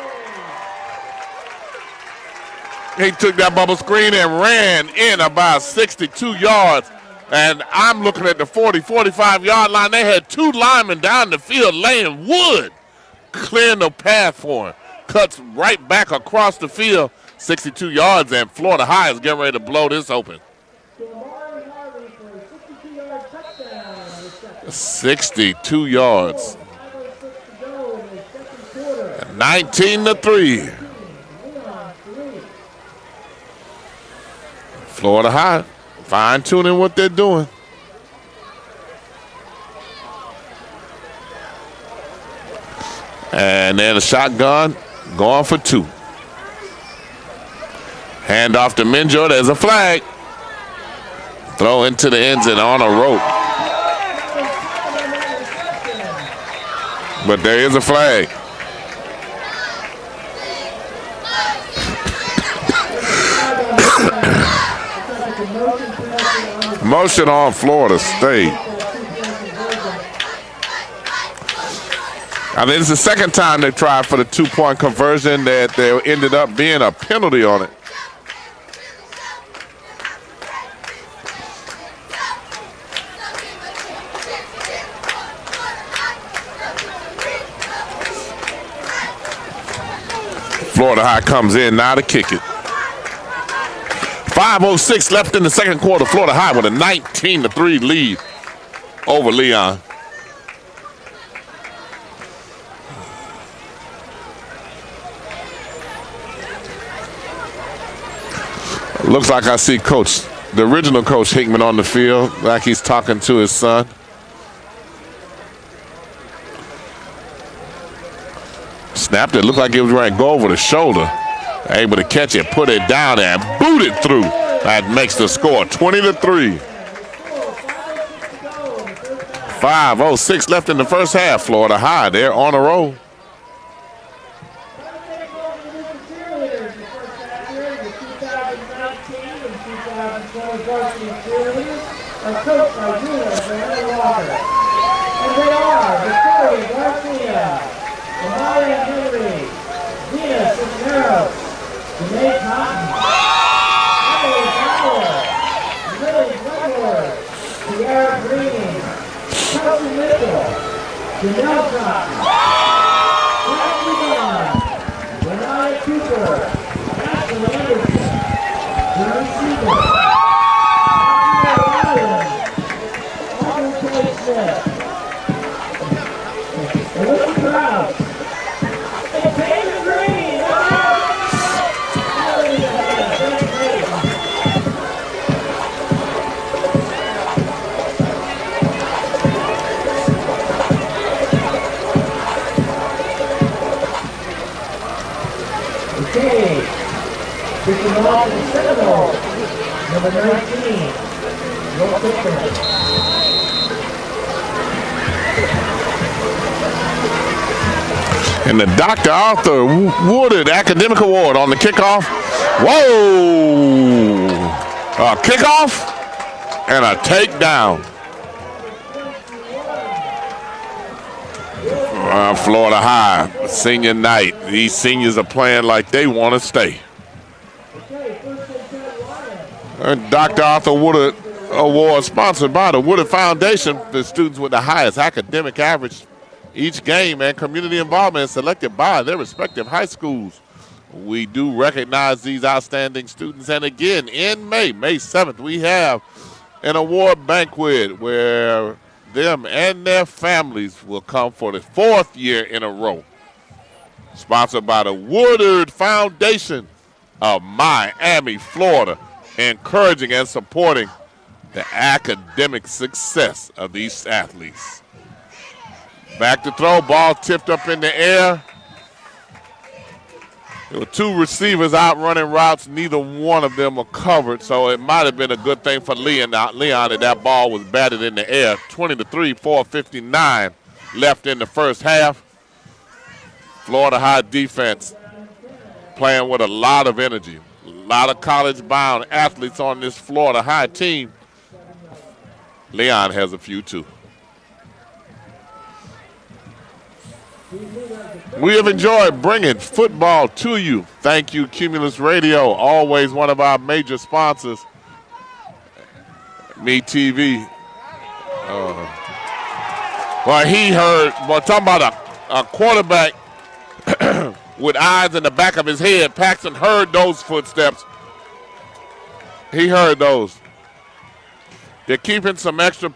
He took that bubble screen and ran in about 62 yards. And I'm looking at the 40, 45-yard line. They had 2 linemen down the field laying wood, clearing the path for him. Cuts right back across the field, 62 yards, and Florida High is getting ready to blow this open. 62 yards. 19-3. Florida High fine-tuning what they're doing. And then a shotgun going for 2. Hand off to Menjor. There's a flag. Throw into the ends and on a rope. But there is a flag. Motion on Florida State. I mean, it's the second time they tried for the two-point conversion that there ended up being a penalty on it. Florida High comes in now to kick it. 5:06 left in the second quarter. Florida High with a 19-3 lead over Leon. Looks like I see the original Coach Hickman on the field, like he's talking to his son. Snapped it, looked like it was ready to go over the shoulder. Able to catch it, put it down and boot it through. That makes the score 20-3. 5:06 left in the first half. Florida High, they're on a roll. Number 19, and the Dr. Arthur Woodard Academic Award on the kickoff. Whoa! A kickoff and a takedown. Florida High, senior night. These seniors are playing like they want to stay. And Dr. Arthur Woodard Award sponsored by the Woodard Foundation for students with the highest academic average each game and community involvement selected by their respective high schools. We do recognize these outstanding students. And again, in May 7th, we have an award banquet where them and their families will come for the 4th year in a row. Sponsored by the Woodard Foundation of Miami, Florida, encouraging and supporting the academic success of these athletes. Back to throw, ball tipped up in the air. There were two receivers out running routes. Neither one of them were covered, so it might have been a good thing for Leon that ball was batted in the air. 20-3, 4:59 left in the first half. Florida High defense playing with a lot of energy. A lot of college-bound athletes on this Florida High team. Leon has a few too. We have enjoyed bringing football to you. Thank you, Cumulus Radio, always one of our major sponsors. Me TV. Talking about a quarterback with eyes in the back of his head. Paxton heard those footsteps. He heard those. They're keeping some extra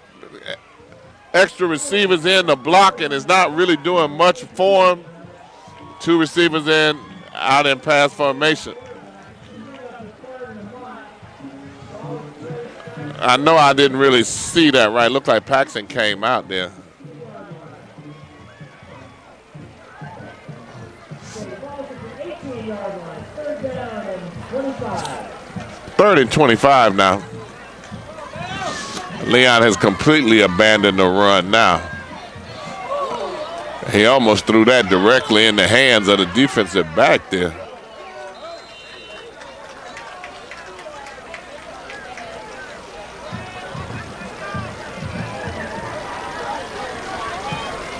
receivers in the block, and it's not really doing much for him. Two receivers out in pass formation. I know I didn't really see that right. Looked like Paxton came out there. Third and 25 now. Leon has completely abandoned the run now. He almost threw that directly in the hands of the defensive back there.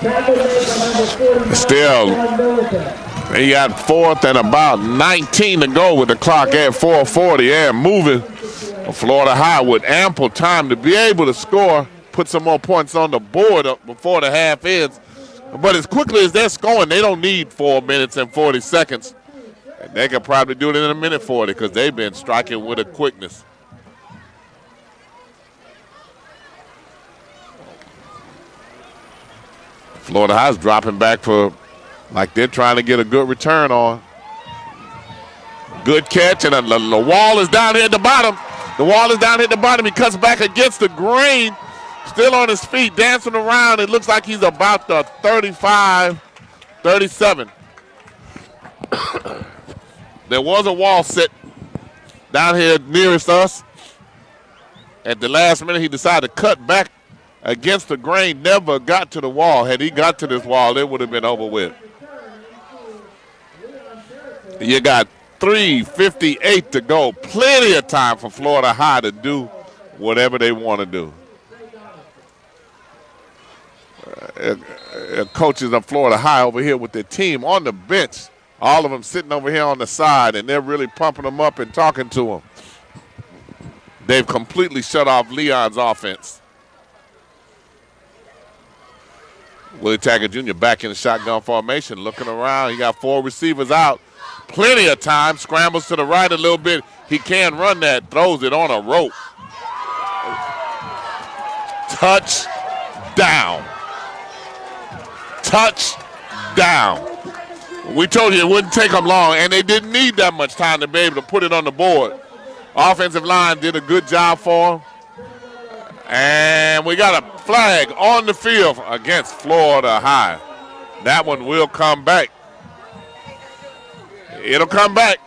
That was Still, he got 4th and about 19 to go with the clock at 4:40 and moving. Florida High with ample time to be able to score, put some more points on the board up before the half ends. But as quickly as they're scoring, they don't need 4 minutes and 40 seconds. And they could probably do it in a minute 40 because they've been striking with a quickness. Florida High's dropping back for like they're trying to get a good return on. Good catch, and the wall is down here at the bottom. The wall is down here at the bottom. He cuts back against the grain, still on his feet, dancing around. It looks like he's about the 35, 37. There was a wall set down here nearest us. At the last minute, he decided to cut back against the grain, never got to the wall. Had he got to this wall, it would have been over with. You got 3:58 to go. Plenty of time for Florida High to do whatever they want to do. Coaches of Florida High over here with their team on the bench. All of them sitting over here on the side, and they're really pumping them up and talking to them. They've completely shut off Leon's offense. Willie Taggart Jr. back in the shotgun formation, looking around. He got 4 receivers out. Plenty of time. Scrambles to the right a little bit. He can run that. Throws it on a rope. Touchdown. Touchdown. We told you it wouldn't take them long, and they didn't need that much time to be able to put it on the board. Offensive line did a good job for them. And we got a flag on the field against Florida High. That one will come back. It'll come back.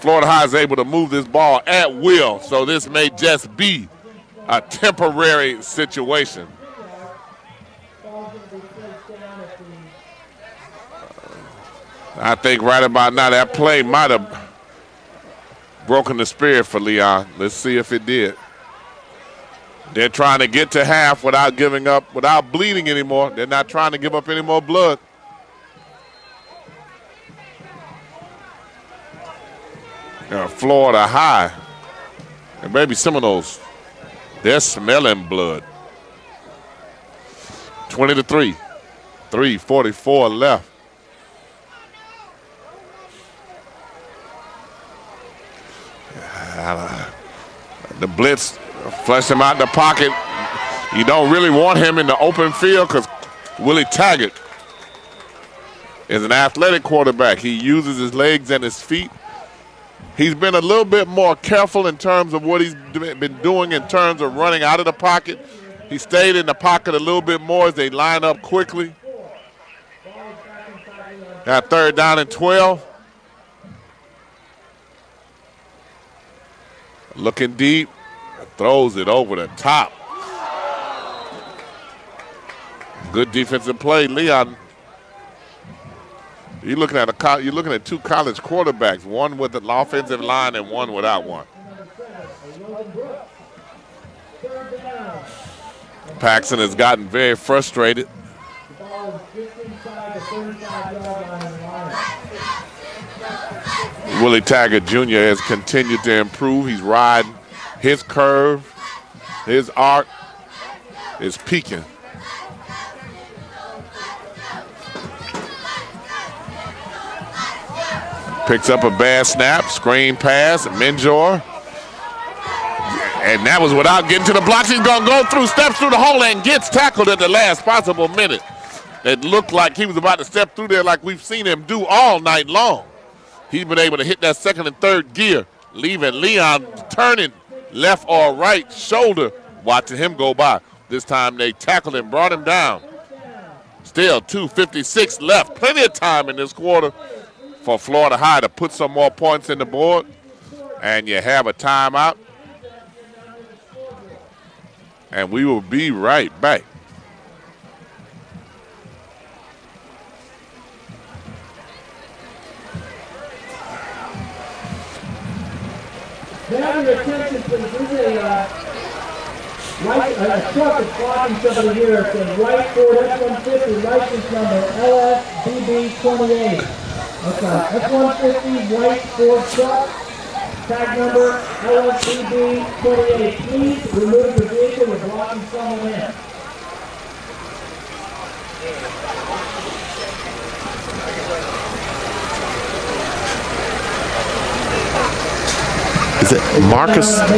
Florida High is able to move this ball at will, so this may just be a temporary situation. I think right about now that play might have broken the spirit for Leon. Let's see if it did. They're trying to get to half without giving up, without bleeding anymore. They're not trying to give up any more blood. Florida High and maybe Seminoles, they're smelling blood. 20-3, 3:44 left. The blitz, flush him out the pocket. You don't really want him in the open field because Willie Taggart is an athletic quarterback. He uses his legs and his feet. He's been a little bit more careful in terms of what he's been doing in terms of running out of the pocket. He stayed in the pocket a little bit more as they line up quickly. Got 3rd down and 12. Looking deep, throws it over the top. Good defensive play, Leon. You're looking at 2 college quarterbacks, one with an offensive line and one without one. Paxson has gotten very frustrated. Willie Taggart Jr. has continued to improve. He's riding his curve, his arc is peaking. Picks up a bad snap, screen pass, Menjor. And that was without getting to the blocks. He's going to go through, steps through the hole, and gets tackled at the last possible minute. It looked like he was about to step through there like we've seen him do all night long. He's been able to hit that 2nd and 3rd gear, leaving Leon turning left or right shoulder, watching him go by. This time they tackled him, brought him down. Still 2:56 left. Plenty of time in this quarter for Florida High to put some more points in the board. And you have a timeout. And we will be right back. a truck is blocking somebody here. It says right Ford F-150, license number LSBB28. That's a F-150 white Ford truck, tag number LSBB28. Please remove the vehicle. We're blocking someone in. Is it Marcus? That's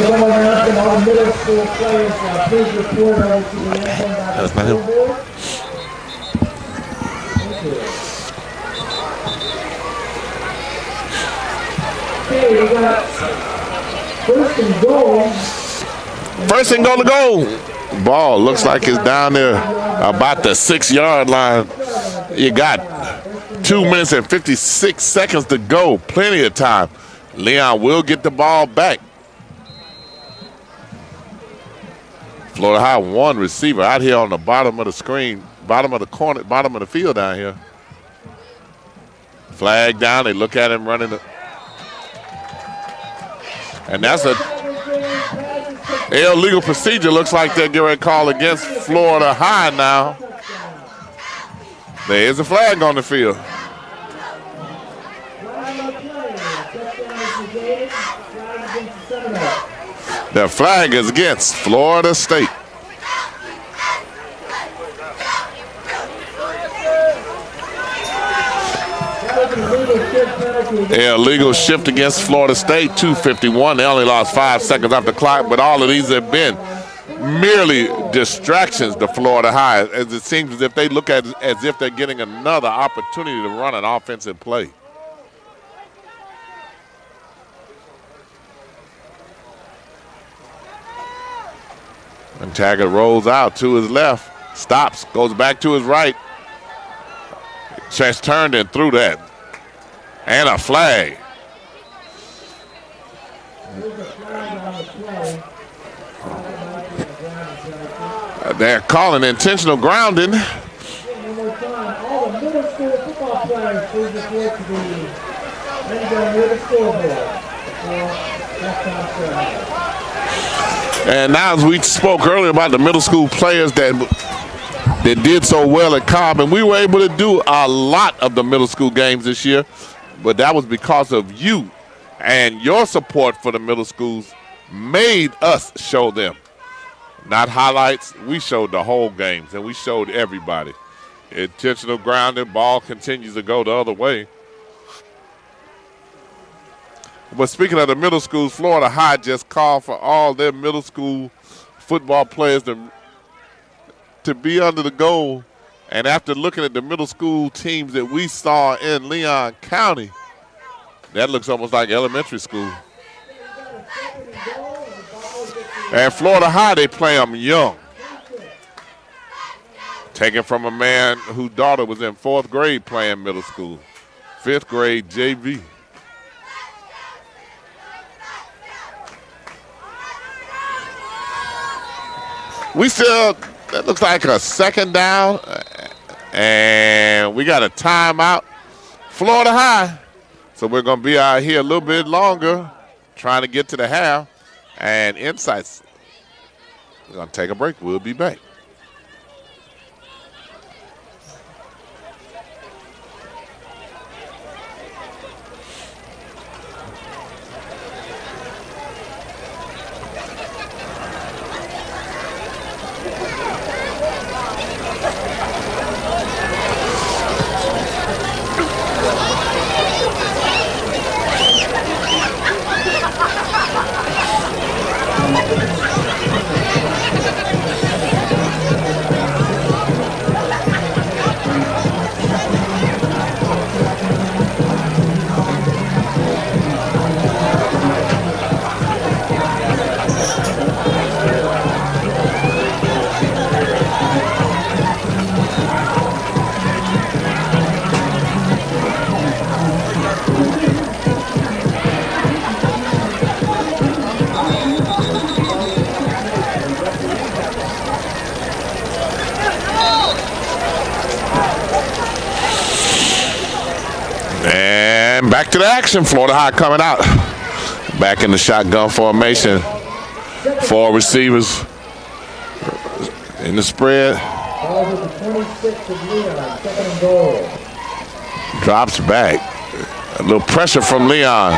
not him. Okay, we got first and goal. First and goal to go. Ball looks like it's down there about the 6-yard line. You got 2 minutes and 56 seconds to go. Plenty of time. Leon will get the ball back. Florida High one receiver out here on the bottom of the screen, bottom of the corner, bottom of the field down here. Flag down, they look at him running. And that's a illegal procedure. Looks like they're getting ready to call against Florida High now. There is a flag on the field. The flag is against Florida State. Illegal shift against Florida State, 2:51. They only lost 5 seconds off the clock, but all of these have been merely distractions to Florida High, as it seems as if they look at it as if they're getting another opportunity to run an offensive play. And Taggart rolls out to his left, stops, goes back to his right. Chest turned and threw that. And a flag. They're calling intentional grounding. And now, as we spoke earlier about the middle school players that did so well at Cobb, and we were able to do a lot of the middle school games this year, but that was because of you and your support for the middle schools made us show them. Not highlights, we showed the whole games, and we showed everybody. Intentional grounding, ball continues to go the other way. But speaking of the middle schools, Florida High just called for all their middle school football players to be under the goal. And after looking at the middle school teams that we saw in Leon County, that looks almost like elementary school. And Florida High, they play them young. Taken from a man whose daughter was in 4th grade playing middle school, 5th grade JV. We still, that looks like a second down, and we got a timeout. Florida High. So we're going to be out here a little bit longer trying to get to the half. And Insights, we're going to take a break. We'll be back. And back to the action. Florida High coming out. Back in the shotgun formation. 4 receivers. in the spread. Ball with the 26 of Leon, second and goal. Drops back. A little pressure from Leon.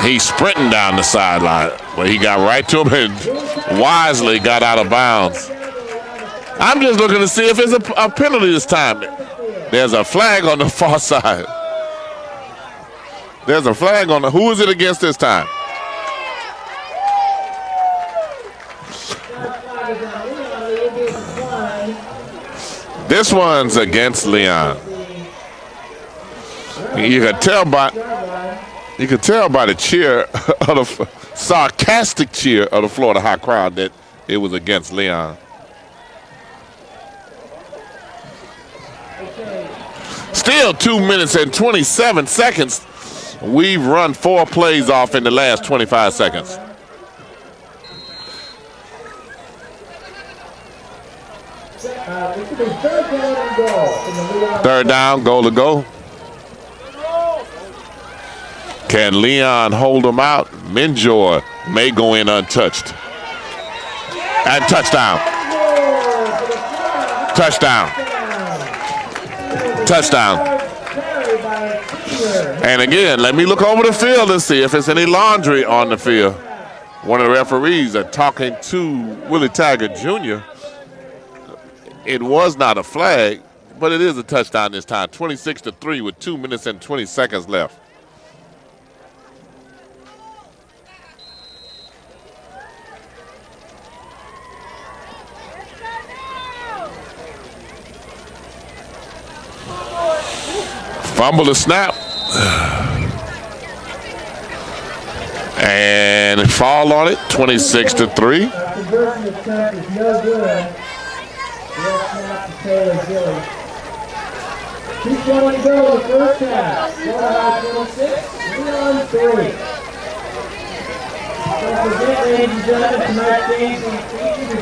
He's sprinting down the sideline, but he got right to him and wisely got out of bounds. I'm just looking to see if it's a penalty this time. There's a flag on the far side. There's a flag on the. Who is it against this time? This one's against Leon. You could tell by the cheer of the sarcastic cheer of the Florida High crowd that it was against Leon. Still 2 minutes and 27 seconds. We've run 4 plays off in the last 25 seconds. Third down, goal to go. Can Leon hold them out? Minjor may go in untouched. And touchdown. Touchdown. Touchdown. And again, let me look over the field and see if there's any laundry on the field. One of the referees are talking to Willie Taggart Jr. It was not a flag, but it is a touchdown this time. 26-3 with 2 minutes and 20 seconds left. Fumble the snap. And fall on it, 26-3. Conversion attempt is no good. Snap to Taylor Gilly. 2:20 to go in the first half. Florida 26, Leon 3. Don't forget, ladies and gentlemen, tonight's game is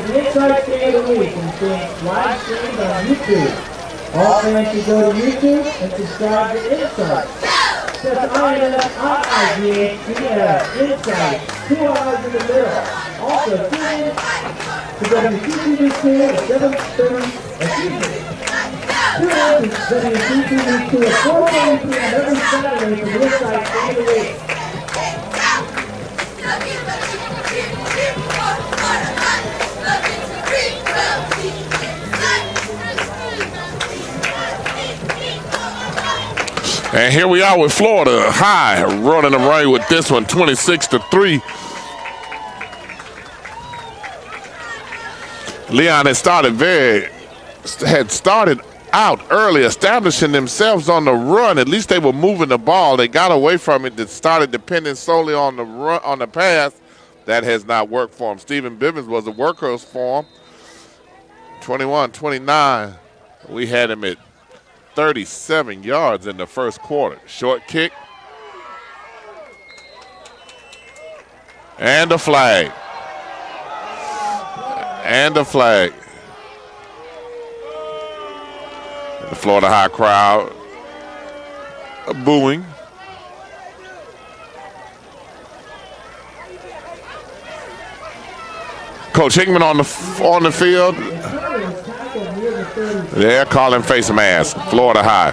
the Inside Game of the Week and it's being live streamed on YouTube. All fans should go to YouTube and subscribe to Insight. That's INSIGHTS, Insight, 2 I's in the middle. Also, tune in to WCTV2 at 7:30, tune in to WCTV2 at 4:30 p.m. every Saturday for the Insight Game of the Week. And here we are with Florida High running away with this one, 26-3. Leon had started out early, establishing themselves on the run. At least they were moving the ball. They got away from it. That started depending solely on the run, on the pass. That has not worked for him. Stephen Bivens was a workhorse for him. 21-29. We had him at 37 yards in the first quarter. Short kick. And a flag. And a flag. The Florida High crowd booing. Coach Hickman on the field. They're calling face mask. Florida High.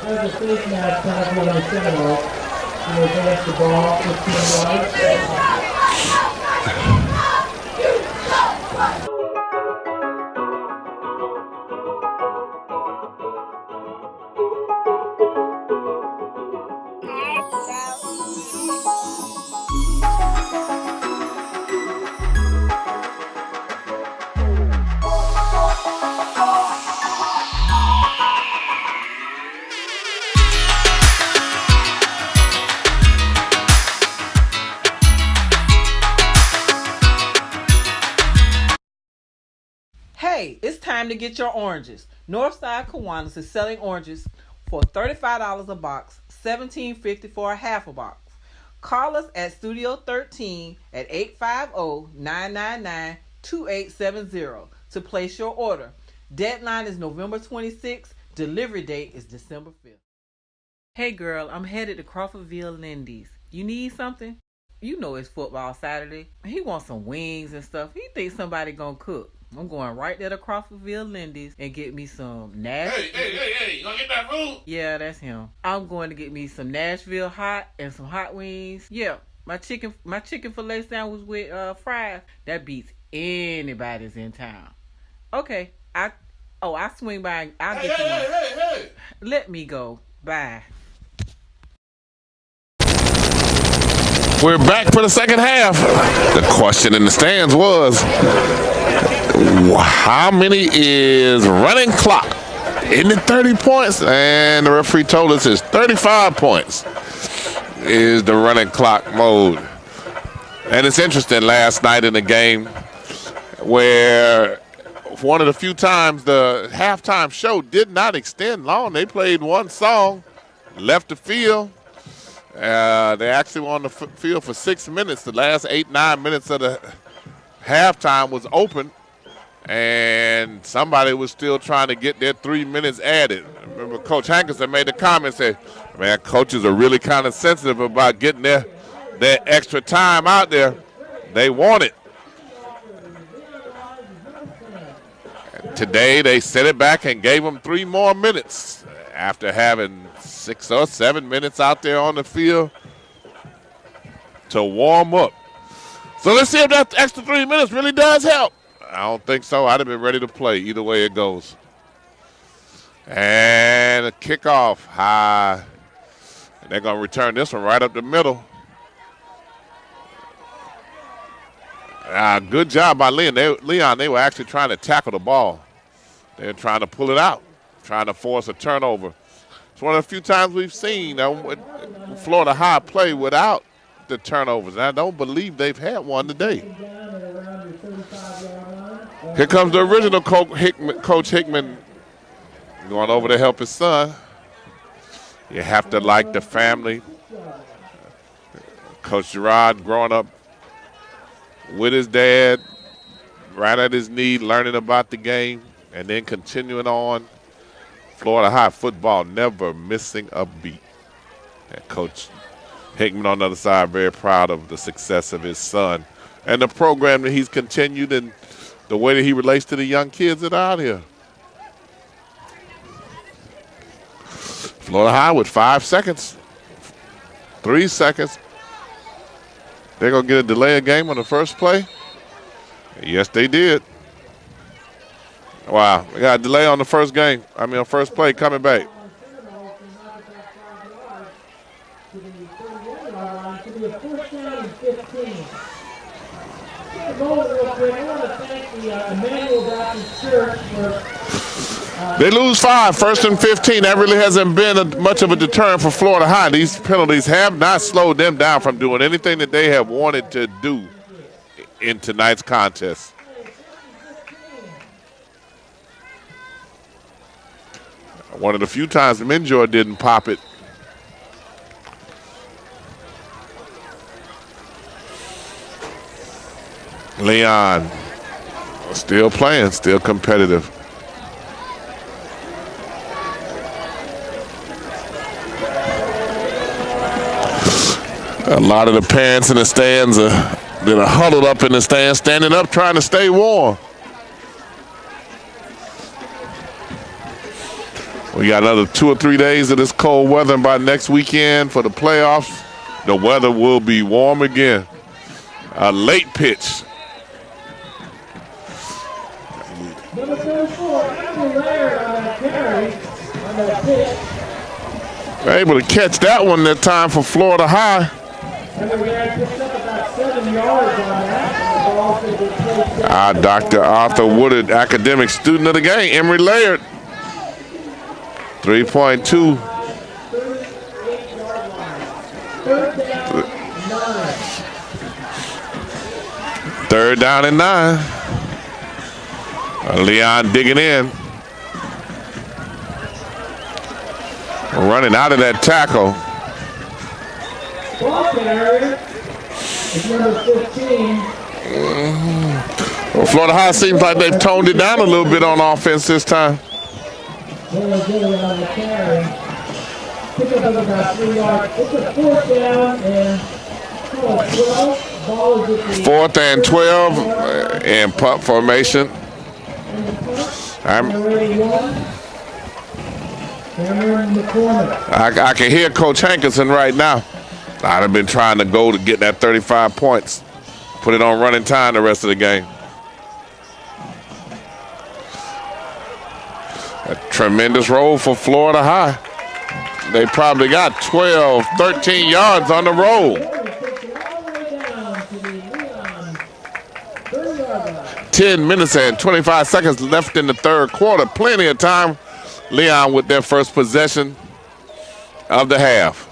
There's a face mask penalty on the Seminoles. They advance the ball 15 yards. Hey, it's time to get your oranges. Northside Kiwanis is selling oranges for $35 a box, $17.50 for a half a box. Call us at Studio 13 at 850-999-2870 to place your order. Deadline is November 26th. Delivery date is December 5th. Hey girl, I'm headed to Crawfordville Lindy's. You need something? you know it's football Saturday. He wants some wings and stuff. He thinks somebody gonna cook. I'm going right there to Crawfordville Lindy's and get me some Nashville. Hey, you gonna get that food? Yeah, that's him. I'm going to get me some Nashville hot and some hot wings. Yeah, my chicken fillet sandwich with fries. That beats anybody's in town. Okay, I swing by. I'll get you one. Hey. Let me go. Bye. We're back for the second half. The question in the stands was, how many is running clock? Isn't it 30 points? And the referee told us it's 35 points is the running clock mode. And it's interesting, last night in the game where one of the few times the halftime show did not extend long. They played one song, left the field. They actually were on the field for 6 minutes. The last 8-9 minutes of the halftime was open, and somebody was still trying to get their 3 minutes added. I remember Coach Hankerson made the comment, said, man, coaches are really kind of sensitive about getting their extra time out there. They want it. Today they set it back and gave them 3 more minutes after having 6 or 7 minutes out there on the field to warm up. So let's see if that extra 3 minutes really does help. I don't think so. I'd have been ready to play either way it goes. And a kickoff high. And they're going to return this one right up the middle. Good job by Leon. They were actually trying to tackle the ball. They're trying to pull it out, trying to force a turnover. It's one of the few times we've seen Florida High play without the turnovers. And I don't believe they've had one today. Here comes the original Coach Hickman going over to help his son. You have to like the family. Coach Gerard growing up with his dad, right at his knee, learning about the game, and then continuing on. Florida High football never missing a beat. And Coach Hickman on the other side, very proud of the success of his son and the program that he's continued and the way that he relates to the young kids that are out here. Florida High with 5 seconds, 3 seconds. They're going to get a delay of game on the first play. Yes, they did. Wow, we got a delay on the first play coming back. They lose 5, 1st and 15. That really hasn't been much of a deterrent for Florida High. These penalties have not slowed them down from doing anything that they have wanted to do in tonight's contest. One of the few times Minjor didn't pop it. Leon still playing, still competitive. A lot of the parents in the stands that are huddled up in the stands, standing up trying to stay warm. We got another 2 or 3 days of this cold weather, and by next weekend for the playoffs, the weather will be warm again. A late pitch. Number 34, Laird on that carry, on that pitch. They're able to catch that one that time for Florida High. Laird picked up about 7 yards on that. Dr. Arthur Woodard, academic student of the game, Emory Laird. 3.2. Third down and 9. Leon digging in. Running out of that tackle. Ball carrier is number 15. Well, Florida High seems like they've toned it down a little bit on offense this time. Really good on the carry. Pick up about 3 yards. It's a 4th down and 4th and 12 in punt formation. I can hear Coach Hankerson right now. I'd have been trying to go to get that 35 points. Put it on running time the rest of the game. A tremendous roll for Florida High. They probably got 12, 13 yards on the roll. 10 minutes and 25 seconds left in the third quarter. Plenty of time. Leon with their first possession of the half.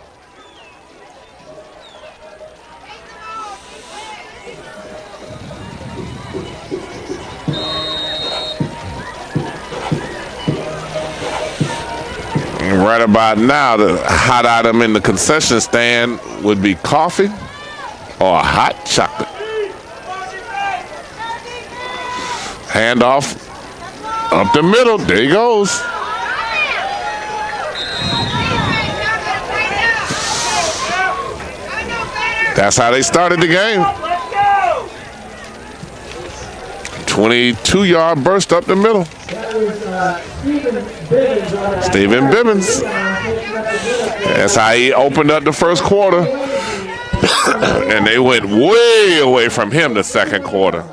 And right about now, the hot item in the concession stand would be coffee or hot chocolate. Handoff up the middle. There he goes. That's how they started the game. 22-yard burst up the middle. Stephen Bibbins. That's how he opened up the first quarter. And they went way away from him the second quarter.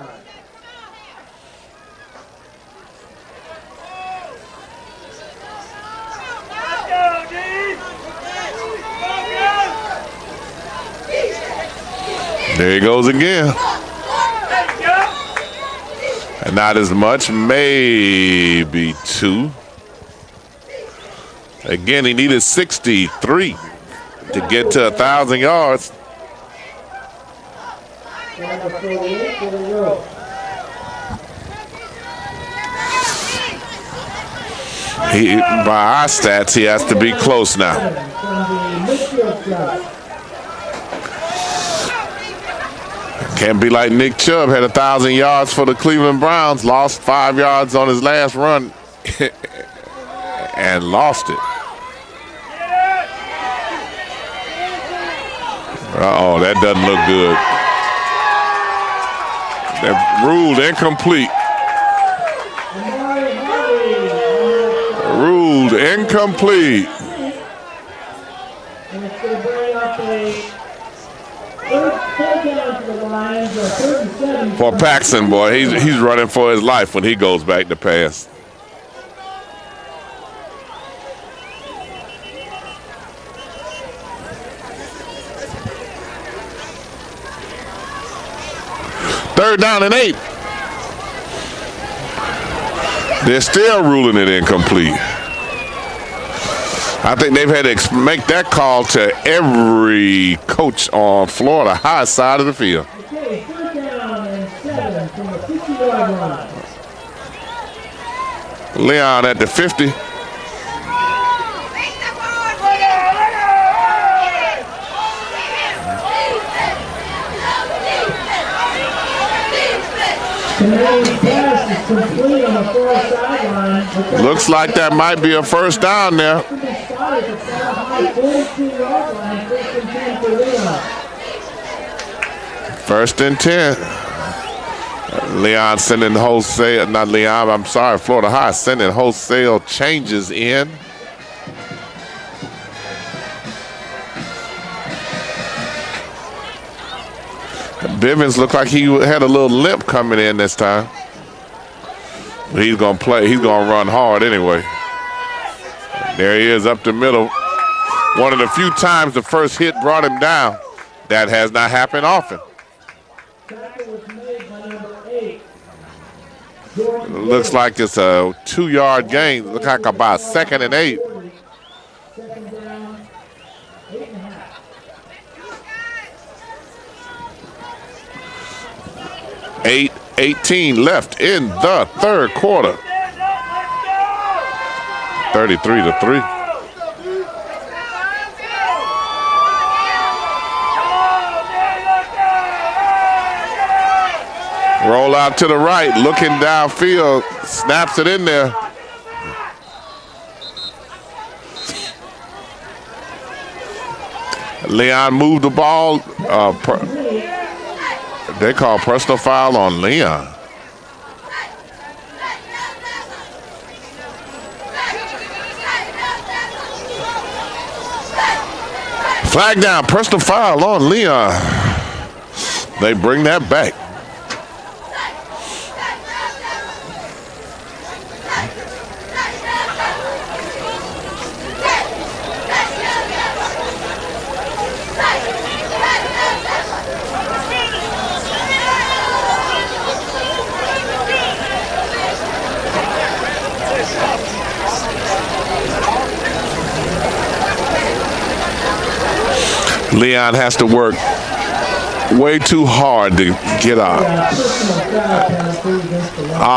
There he goes again. And not as much, maybe 2. Again, he needed 63 to get to 1,000 yards. By our stats, he has to be close now. Can't be like Nick Chubb, had 1,000 yards for the Cleveland Browns, lost 5 yards on his last run and lost it. Uh-oh, that doesn't look good. They're ruled incomplete. Ruled incomplete. For Paxson, boy, he's running for his life when he goes back to pass. Third down and 8. They're still ruling it incomplete. I think they've had to make that call to every coach on Florida High side of the field. Okay, 3rd down and 7 from the 50-yard line. Leon at the 50. Looks like that might be a first down there. First and 10. Leon sending wholesale, not Leon, I'm sorry, Florida High sending wholesale changes in. Bivens looked like he had a little limp coming in this time. But he's going to play. He's going to run hard anyway. There he is up the middle. One of the few times the first hit brought him down. That has not happened often. Looks like it's a 2-yard gain. Looks like about 2nd and 8. 8:18 left in the third quarter. 33-3. Roll out to the right, looking downfield, snaps it in there. Leon moved the ball. They call personal foul on Leon. Flag down, personal foul on Leon. They bring that back. Leon has to work way too hard to get a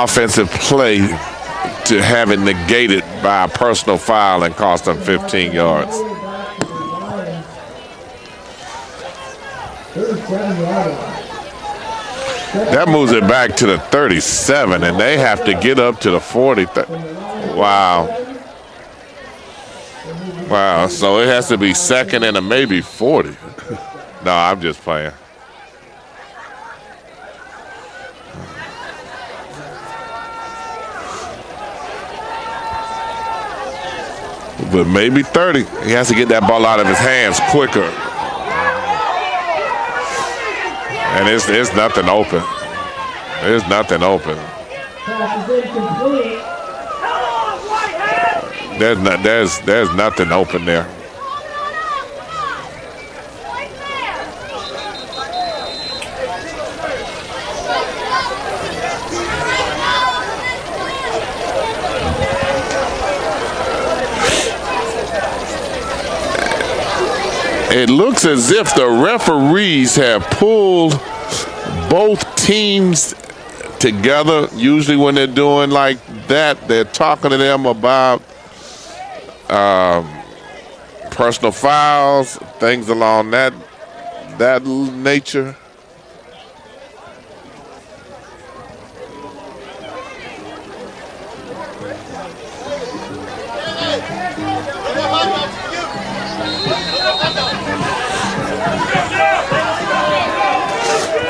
offensive play to have it negated by a personal foul and cost them 15 yards. That moves it back to the 37, and they have to get up to the 40. Wow. Wow, so it has to be second and a maybe 40. No, I'm just playing. But maybe 30. He has to get that ball out of his hands quicker. And it's nothing open. There's nothing open. There's nothing open there. It looks as if the referees have pulled both teams together. Usually when they're doing like that, they're talking to them about personal fouls, things along that nature.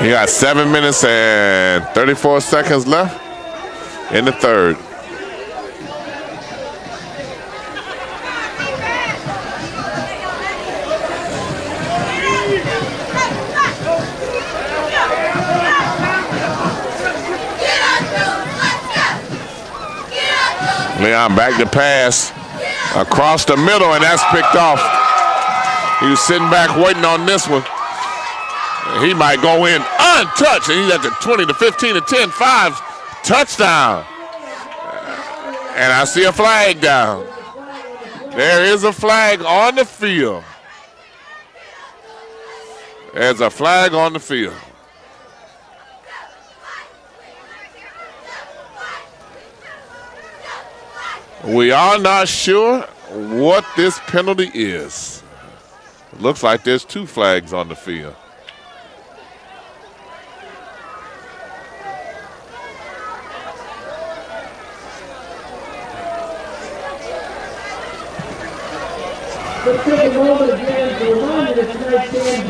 You got 7 minutes and 34 seconds left in the third. Leon back to pass across the middle, and that's picked off. He was sitting back waiting on this one. He might go in untouched, and he's at the 20 to 15 to 10, 5 touchdown. And I see a flag down. There is a flag on the field. There's a flag on the field. We are not sure what this penalty is. It looks like there's 2 flags on the field.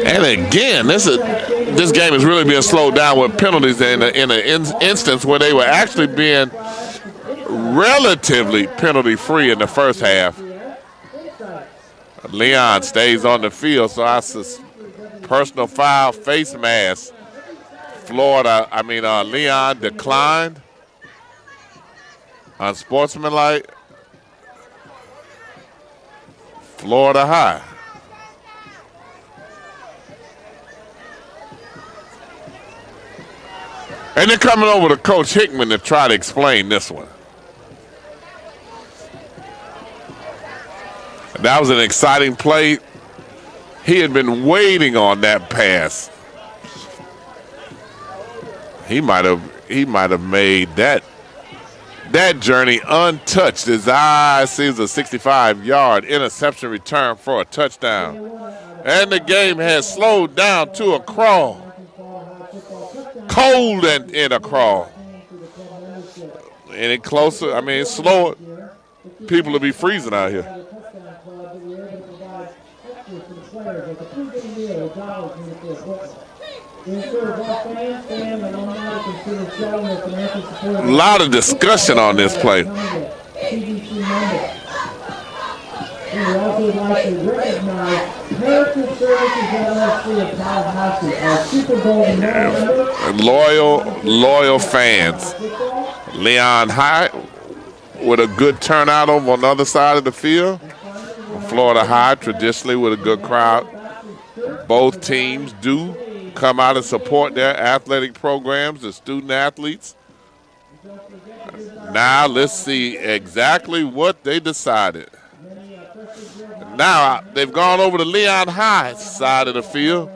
And again, this game is really being slowed down with penalties in an instance where they were actually being relatively penalty-free in the first half. Leon stays on the field, so personal foul, face mask. Leon declined. Unsportsmanlike. Florida High. And they're coming over to Coach Hickman to try to explain this one. That was an exciting play. He had been waiting on that pass. He might have made that journey untouched. His eye sees a 65-yard interception return for a touchdown. And the game has slowed down to a crawl. Cold and in a crawl. Any closer? I mean, it's slower. People will be freezing out here. players at the pregame meal with dollars needed for equipment. We encourage all fans, and alumni to consider showing their financial support. A lot of discussion on this play. CBC members. And we also would like to recognize Heritage Services LLC of Tallahassee, our Super Bowl member. Loyal fans. Leon High with a good turnout over on the other side of the field. Florida High traditionally with a good crowd. Both teams do come out and support their athletic programs, the student athletes. Now let's see exactly what they decided. Now they've gone over to Leon High side of the field.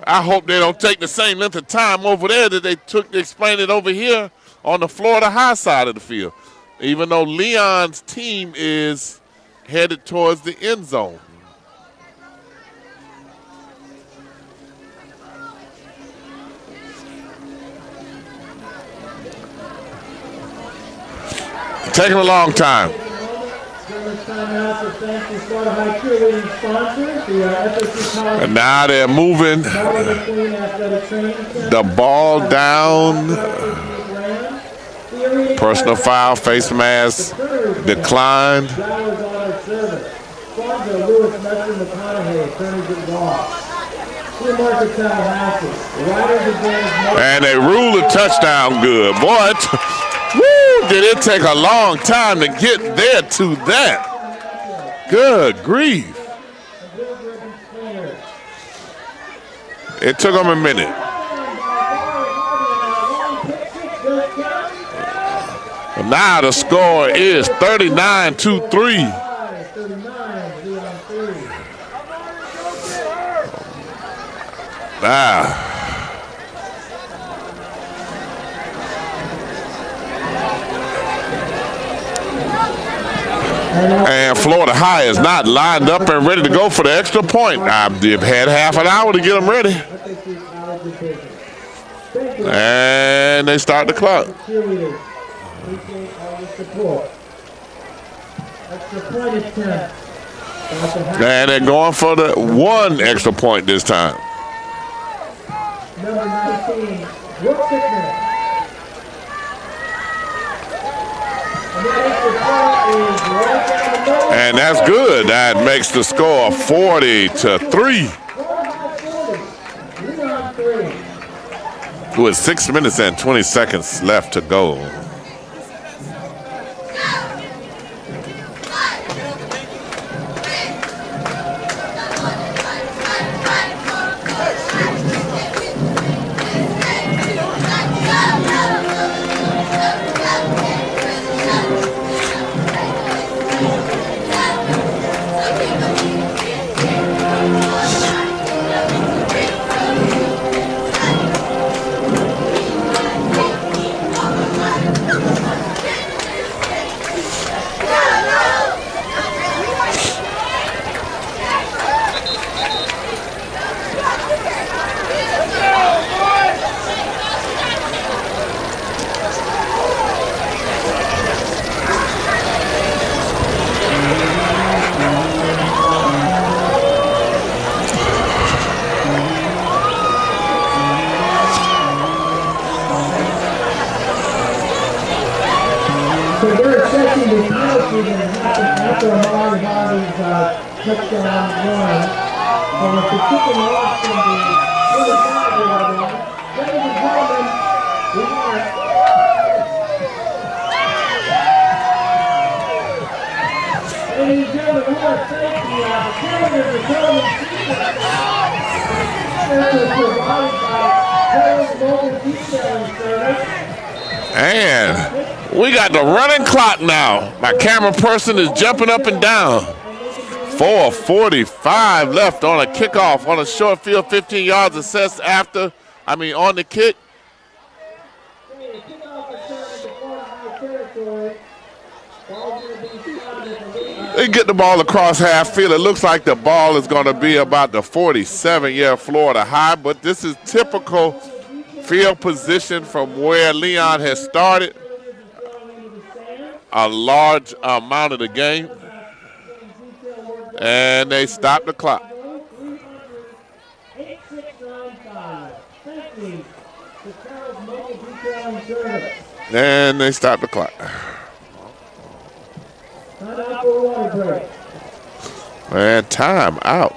I hope they don't take the same length of time over there that they took to explain it over here on the Florida High side of the field, even though Leon's team is headed towards the end zone. Taking a long time. And now they're moving the ball down. Personal foul, face mask declined. And they rule the touchdown good. Boy, woo, did it take a long time to get there to that. Good grief. It took them a minute. Now the score is 39-3. Now. And Florida High is not lined up and ready to go for the extra point. They've had half an hour to get them ready. And they start the clock. And they're going for the one extra point this time. Number 19, Brooke Sickman. And that's good. That makes the score 40-3. With 6 minutes and 20 seconds left to go. After Amari Bobby's touchdown run, from a particular loss from the ladies and gentlemen, we are ladies and gentlemen, we want to thank the opportunity for telling provided by Harris Mobile Detailing Service. And we got the running clock now. My camera person is jumping up and down. 4:45 left on a kickoff on a short field, 15 yards assessed on the kick. They get the ball across half field. It looks like the ball is going to be about the 47-yard Florida High, but this is typical field position from where Leon has started a large amount of the game. And they stop the clock. And they stop the clock. And time out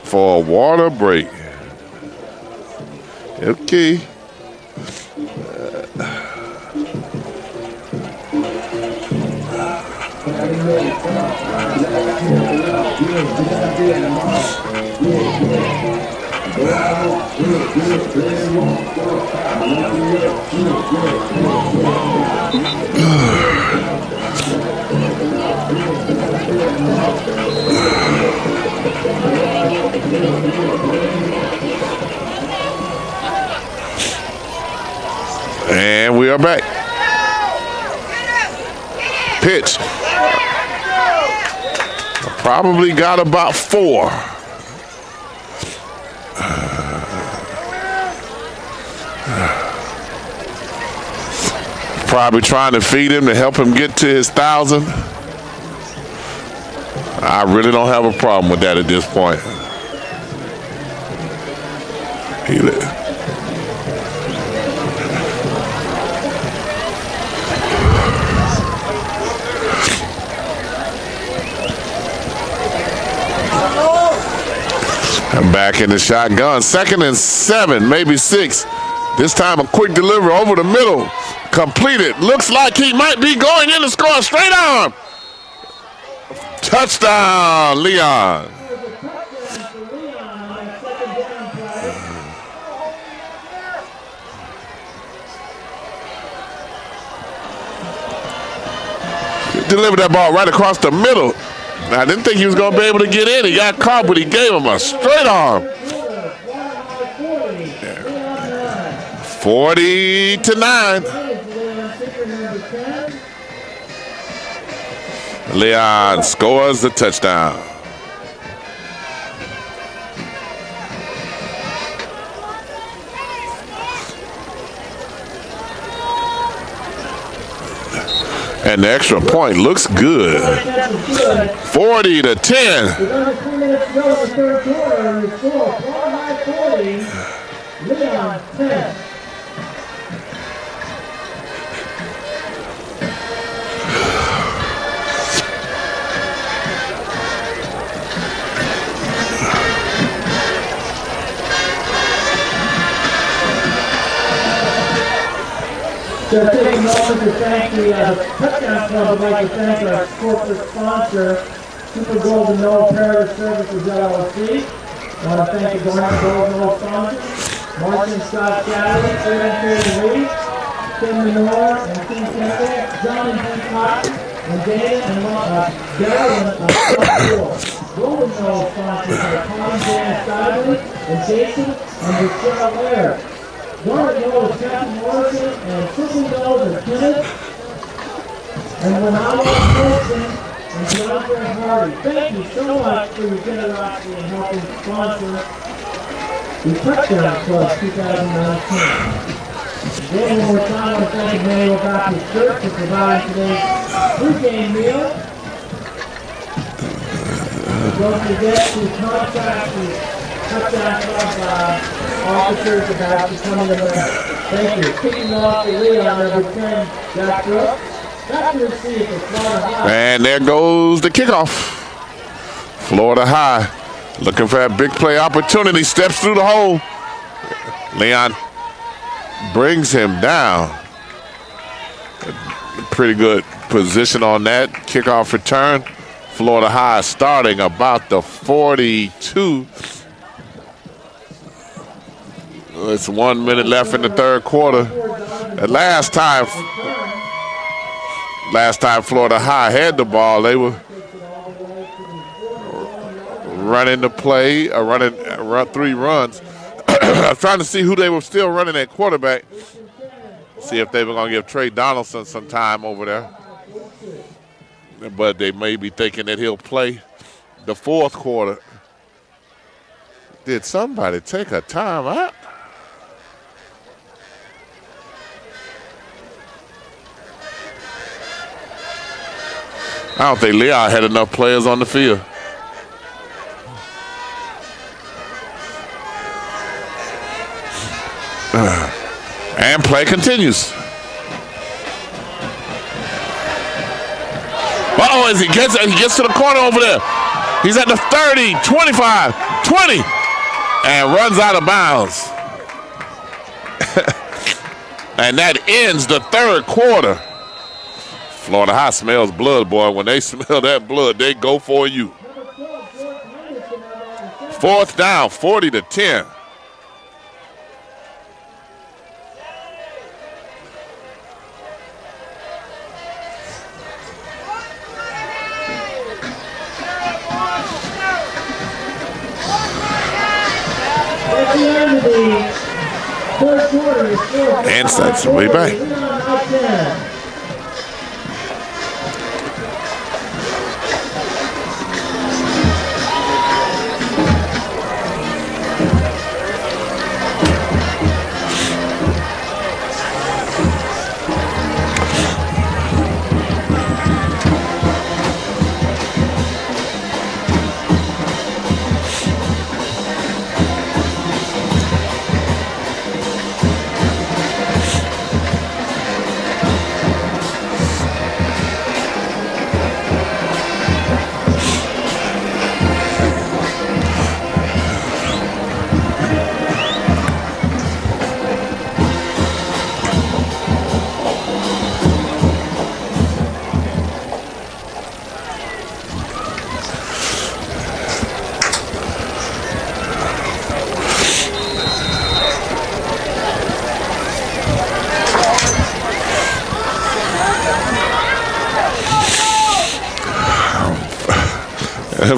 for a water break. Okay. And we are back. Pitch. Probably got about 4. Probably trying to feed him to help him get to his 1,000. I really don't have a problem with that at this point. And back in the shotgun. 2nd and 7, maybe 6. This time a quick delivery over the middle. Completed. Looks like he might be going in to score. Straight arm. Touchdown, Leon. Delivered that ball right across the middle. I didn't think he was going to be able to get in. He got caught, but he gave him a straight arm. 40-9. Leon scores the touchdown. And the extra point looks good. 40-10. Leon 10. So taking a moment to thank the Touchdown Club. I'd like to thank our corporate sponsor, Super Golden Knoll Paradise Services LLC. I want to thank the Golden Knoll sponsors, Martin Scott Galley, Aaron Perry Reed, Tim Menor, and Tim Campbell, John and Jim Cotton, and Dana and Darren Golden Knoll sponsors are Tom, Dan Stuyvesant, and Jason, and Michelle Ware. Garnet Knowles, Kathy Morrison, and Sissy Knowles, and Kenneth, and Renata Wilson, and Jonathan Hardy. Thank you so much for your generosity in helping sponsor the Touchdown Club 2019. Then one more time, I want to thank Emmanuel Baptist Church for providing today's pregame meal. Don't forget to contact the Touchdown Club officers about becoming a member. Thank you. Kicking off the lead on number 10, Jack Brooks. Back to receive for Florida High. And there goes the kickoff. Florida High looking for that big play opportunity. Steps through the hole. Leon brings him down. Pretty good position on that kickoff return. Florida High starting about the 42. It's 1 minute left in the third quarter. And last time Florida High had the ball, they were running the play, running 3 runs. I was trying to see who they were still running at quarterback. See if they were going to give Trey Donaldson some time over there. But they may be thinking that he'll play the fourth quarter. Did somebody take a timeout? I don't think Leon had enough players on the field. And And play continues. Uh-oh, as he gets to the corner over there. He's at the 30, 25, 20, and runs out of bounds. And that ends the third quarter. Florida High smells blood, boy. When they smell that blood, they go for you. Fourth down, 40-10. And that's way back.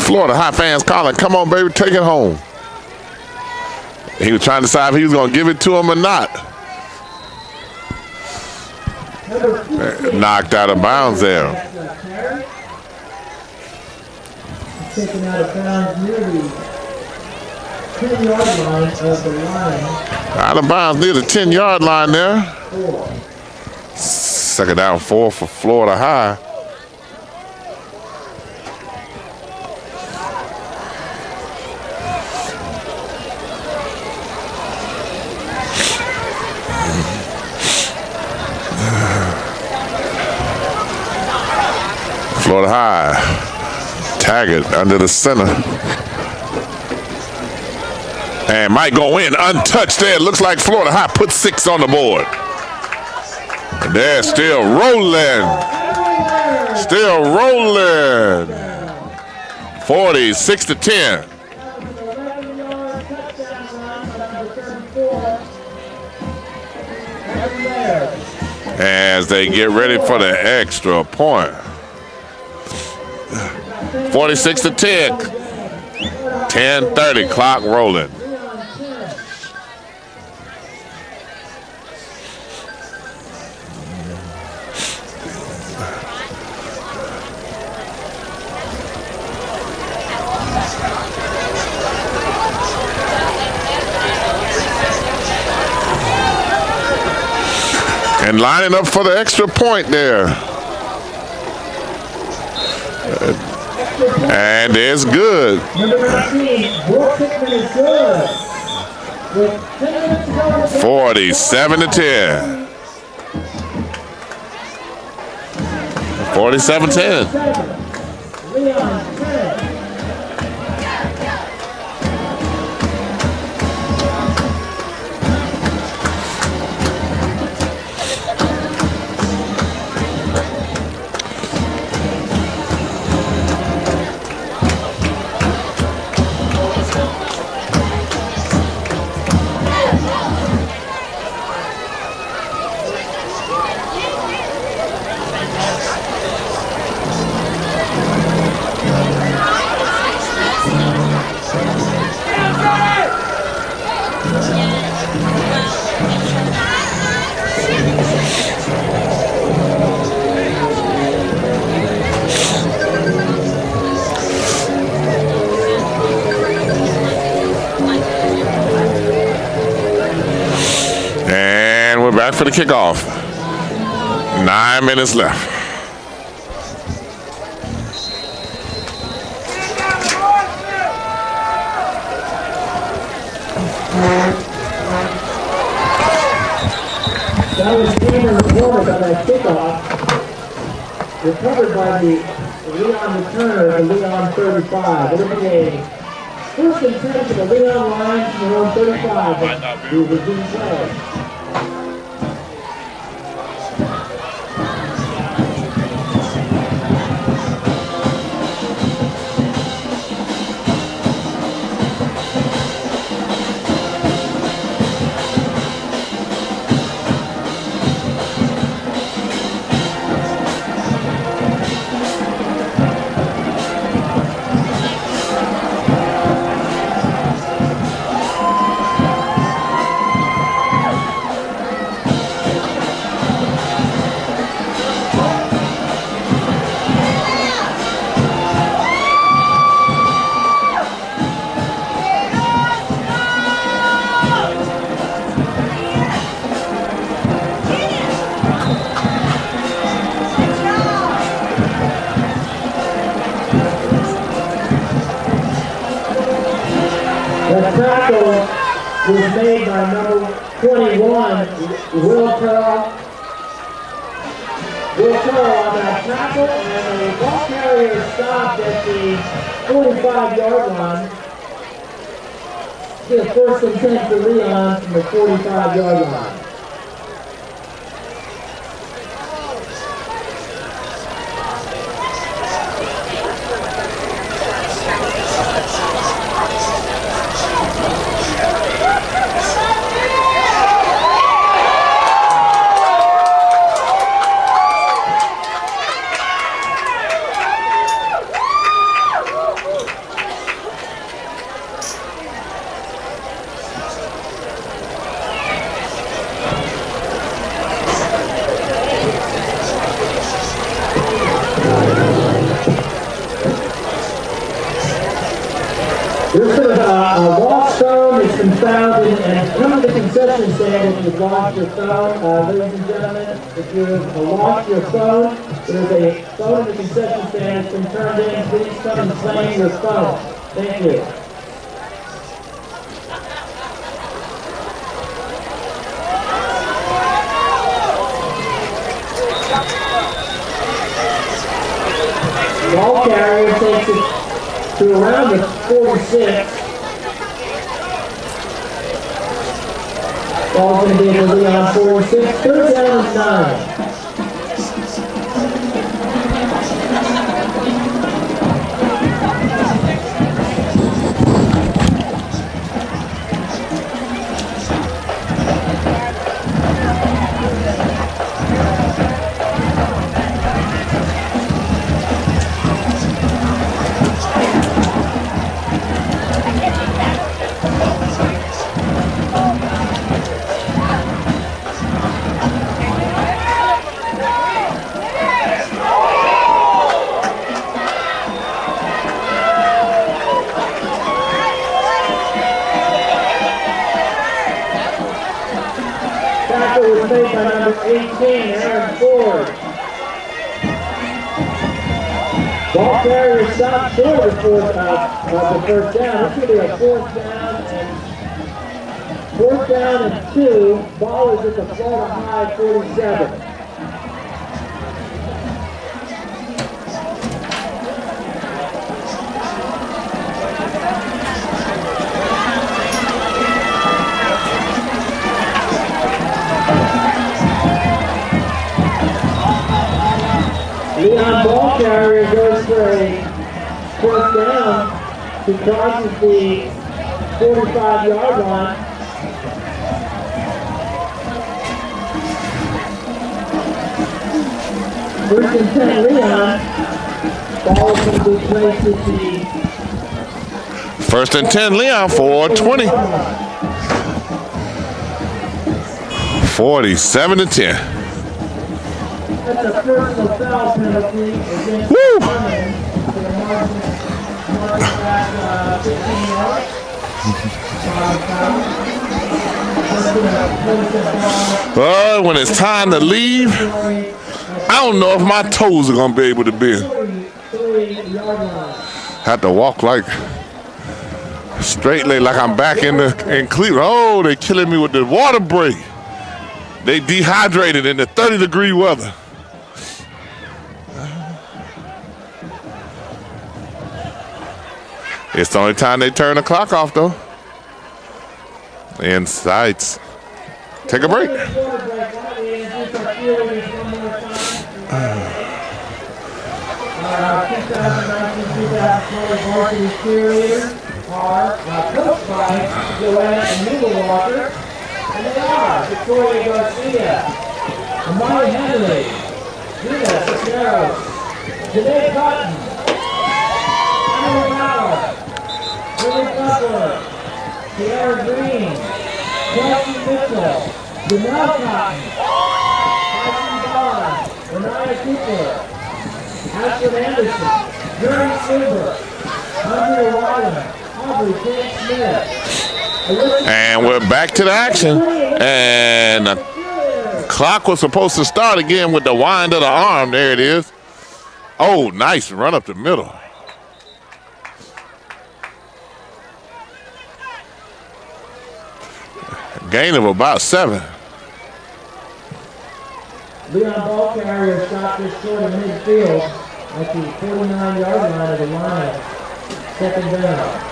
Florida High fans calling, come on, baby, take it home. He was trying to decide if he was going to give it to him or not. Knocked out of bounds there. Taken out of bounds near the 10-yard line of the line. Out of bounds near the 10-yard line there. Second down, 4 for Florida High. Florida High, Taggart under the center. And might go in, untouched there. Looks like Florida High put 6 on the board. And they're still rolling. Still rolling. 46-10. As they get ready for the extra point. 46-10. 10:30, clock rolling. And lining up for the extra point there. And it's good. 47-10. 47-10. Back for the kickoff. 9 minutes left. That was Cameron McCormick on that kickoff. Recovered by the Leon returner, the Leon 35. It'll be a first and 10 to the Leon line from the 135. We resume play. The tackle was made by number 21, Will Carroll. Will Carroll on that tackle, and the ball carrier stopped at the 45-yard line. The first and 10 for Leon from the 45-yard line. This is a lost phone that's been found and come to the concession stand if you've lost your phone. Ladies and gentlemen, if you've lost your phone, there's a phone in the concession stand that's been turned in. Please come and claim your phone. Thank you. Ball carrier takes it to around the 46. Ball's going to be at the Leon 46. Third down and 9. Tackle was made by number 18, Aaron Ford. Ball carrier stopped short of the first down. This will be a fourth down and 2. Ball is at the Florida High 47. Leon ball carrier goes for a first down. He crosses the 45-yard line. First and 10 Leon. Ball is going to be placed at the First and 10 Leon for 20. 47-10. That's a personal foul penalty against Cummings to the margin back 15 yards. But when it's time to leave, I don't know if my toes are going to be able to bend. Have to walk like straight leg, like I'm back in Cleveland. Oh, they're killing me with the water break. They dehydrated in the 30-degree weather. It's the only time they turn the clock off, though. Insights. Take a break. Our 2019-2020 varsity cheerleaders are coached by Joanne and Newell Walker, and they are Victoria Garcia, Amari Henley, Gina Cisneros, Janae Cotton, Emily Bauer, Lily Butler, Sierra Green, Kelsey Mitchell, Janelle Cotton, Tyson Bond, Renaya Cooper, Ashton Anderson, Jeremy Silver, Andrea Wyland, Aubrey Kate Smith. And we're back to the action. And the clock was supposed to start again with the wind of the arm. There it is. Oh, nice run up the middle. Gain of about 7. Leon Ballcarrier shot this short of midfield at the 49-yard line of the line. Second down.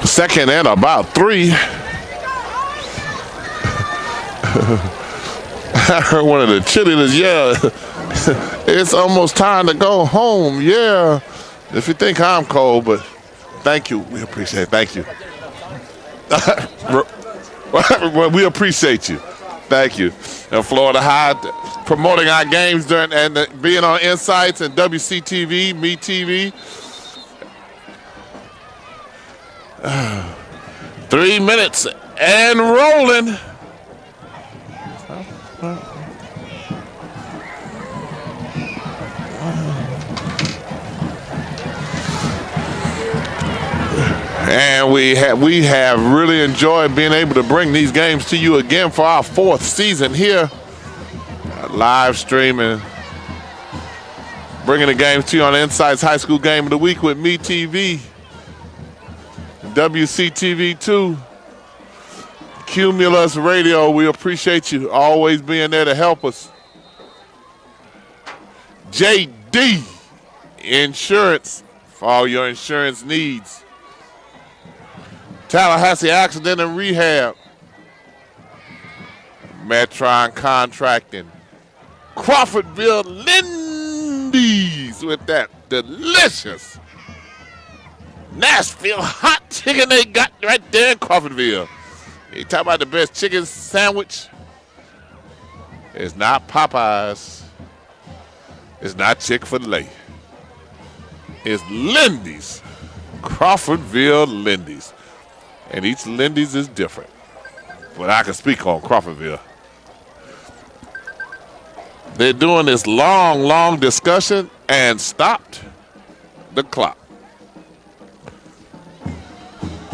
Second and about 3. I heard one of the cheerleaders yell, it's almost time to go home. Yeah. If you think I'm cold, but thank you. We appreciate it. Thank you. We appreciate you. Thank you. And Florida High promoting our games during and being on Insights and WCTV, Me TV. 3 minutes and rolling. And we have really enjoyed being able to bring these games to you again for our 4th season here. Live streaming, bringing the games to you on Insights High School Game of the Week with Me TV, WCTV2, Cumulus Radio. We appreciate you always being there to help us. JD Insurance for all your insurance needs. Tallahassee Accident and Rehab. Metron Contracting. Crawfordville Lindy's with that delicious Nashville hot chicken they got right there in Crawfordville. You talk about the best chicken sandwich? It's not Popeyes. It's not Chick-fil-A. It's Lindy's. Crawfordville Lindy's. And each Lindy's is different. But I can speak on Crawfordville. They're doing this long discussion and stopped the clock.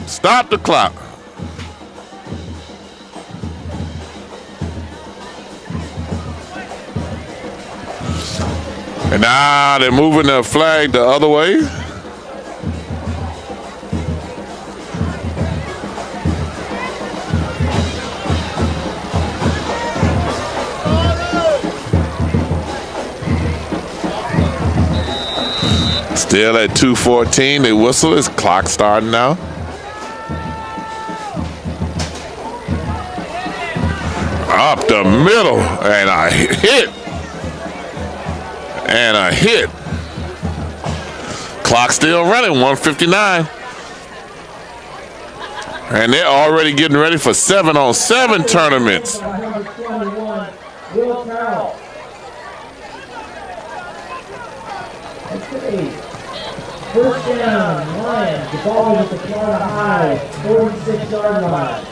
Stop the clock. And now they're moving the flag the other way. Still at 2:14. They whistle. His clock starting now. Up the middle. And a hit. And a hit. Clock still running. 1:59. And they're already getting ready for 7-on-7 tournaments. Will Carroll. First down, Lions. The ball is at the Florida High 46-yard line.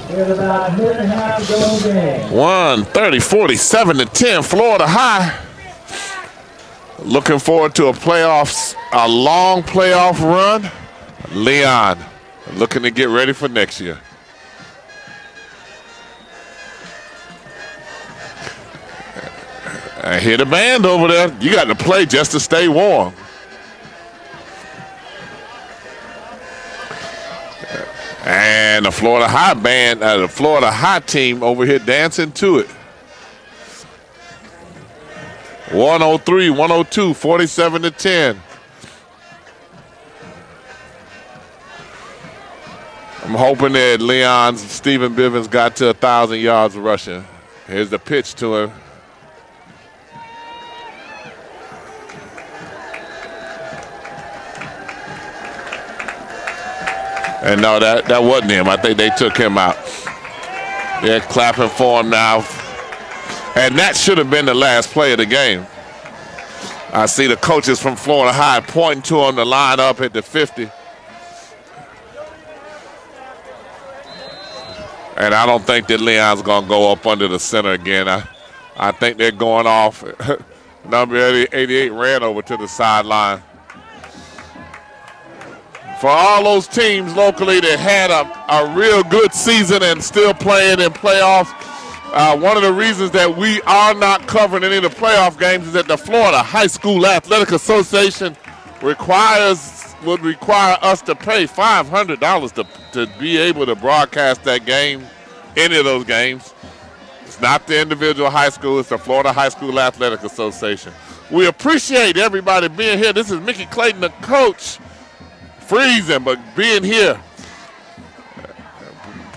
We have about a minute and a half to go in the game. 1:30, 47-10, Florida High. Looking forward to a long playoff run. Leon looking to get ready for next year. I hear the band over there. You got to play just to stay warm. And the Florida High band, the Florida High team over here dancing to it. 103, 102, 47-10. I'm hoping that Leon's Stephen Bivens got to 1,000 yards rushing. Here's the pitch to him. And no, that wasn't him. I think they took him out. They're clapping for him now. And that should have been the last play of the game. I see the coaches from Florida High pointing to him to line up at the 50. And I don't think that Leon's going to go up under the center again. I think they're going off. Number 88 ran over to the sideline. For all those teams locally that had a real good season and still playing in playoffs, one of the reasons that we are not covering any of the playoff games is that the Florida High School Athletic Association would require us to pay $500 to be able to broadcast that game, any of those games. It's not the individual high school, it's the Florida High School Athletic Association. We appreciate everybody being here. This is Mickey Clayton, the coach, freezing, but being here,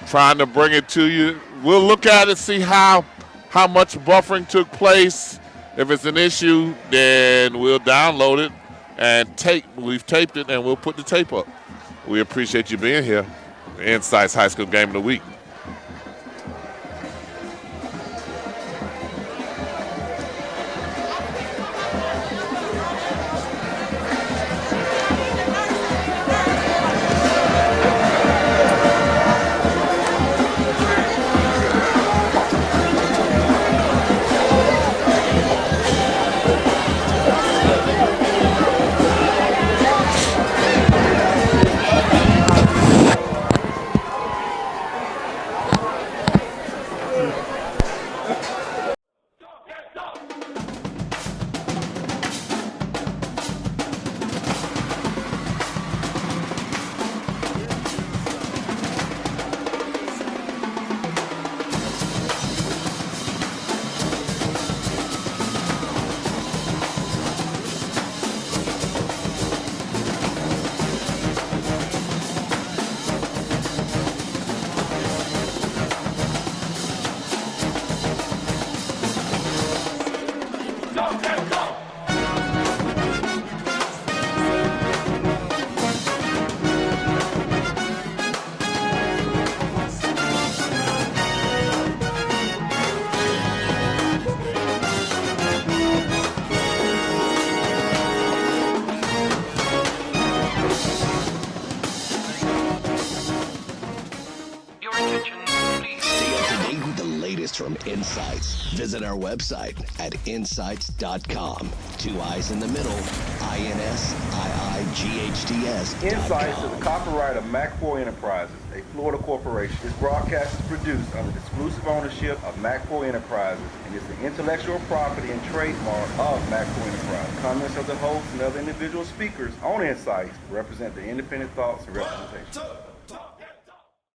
trying to bring it to you. We'll look at it, see how much buffering took place. If it's an issue, then we'll download it and we've taped it, and we'll put the tape up. We appreciate you being here. Insights High School Game of the Week. From Insights. Visit our website at insights.com. 2 I's in the middle. INSIIGHTS. Insights is a copyright of Mac4 Enterprises, a Florida corporation. This broadcast is produced under the exclusive ownership of Mac4 Enterprises and is the intellectual property and trademark of Mac4 Enterprises. Comments of the host and other individual speakers on Insights represent the independent thoughts and representation.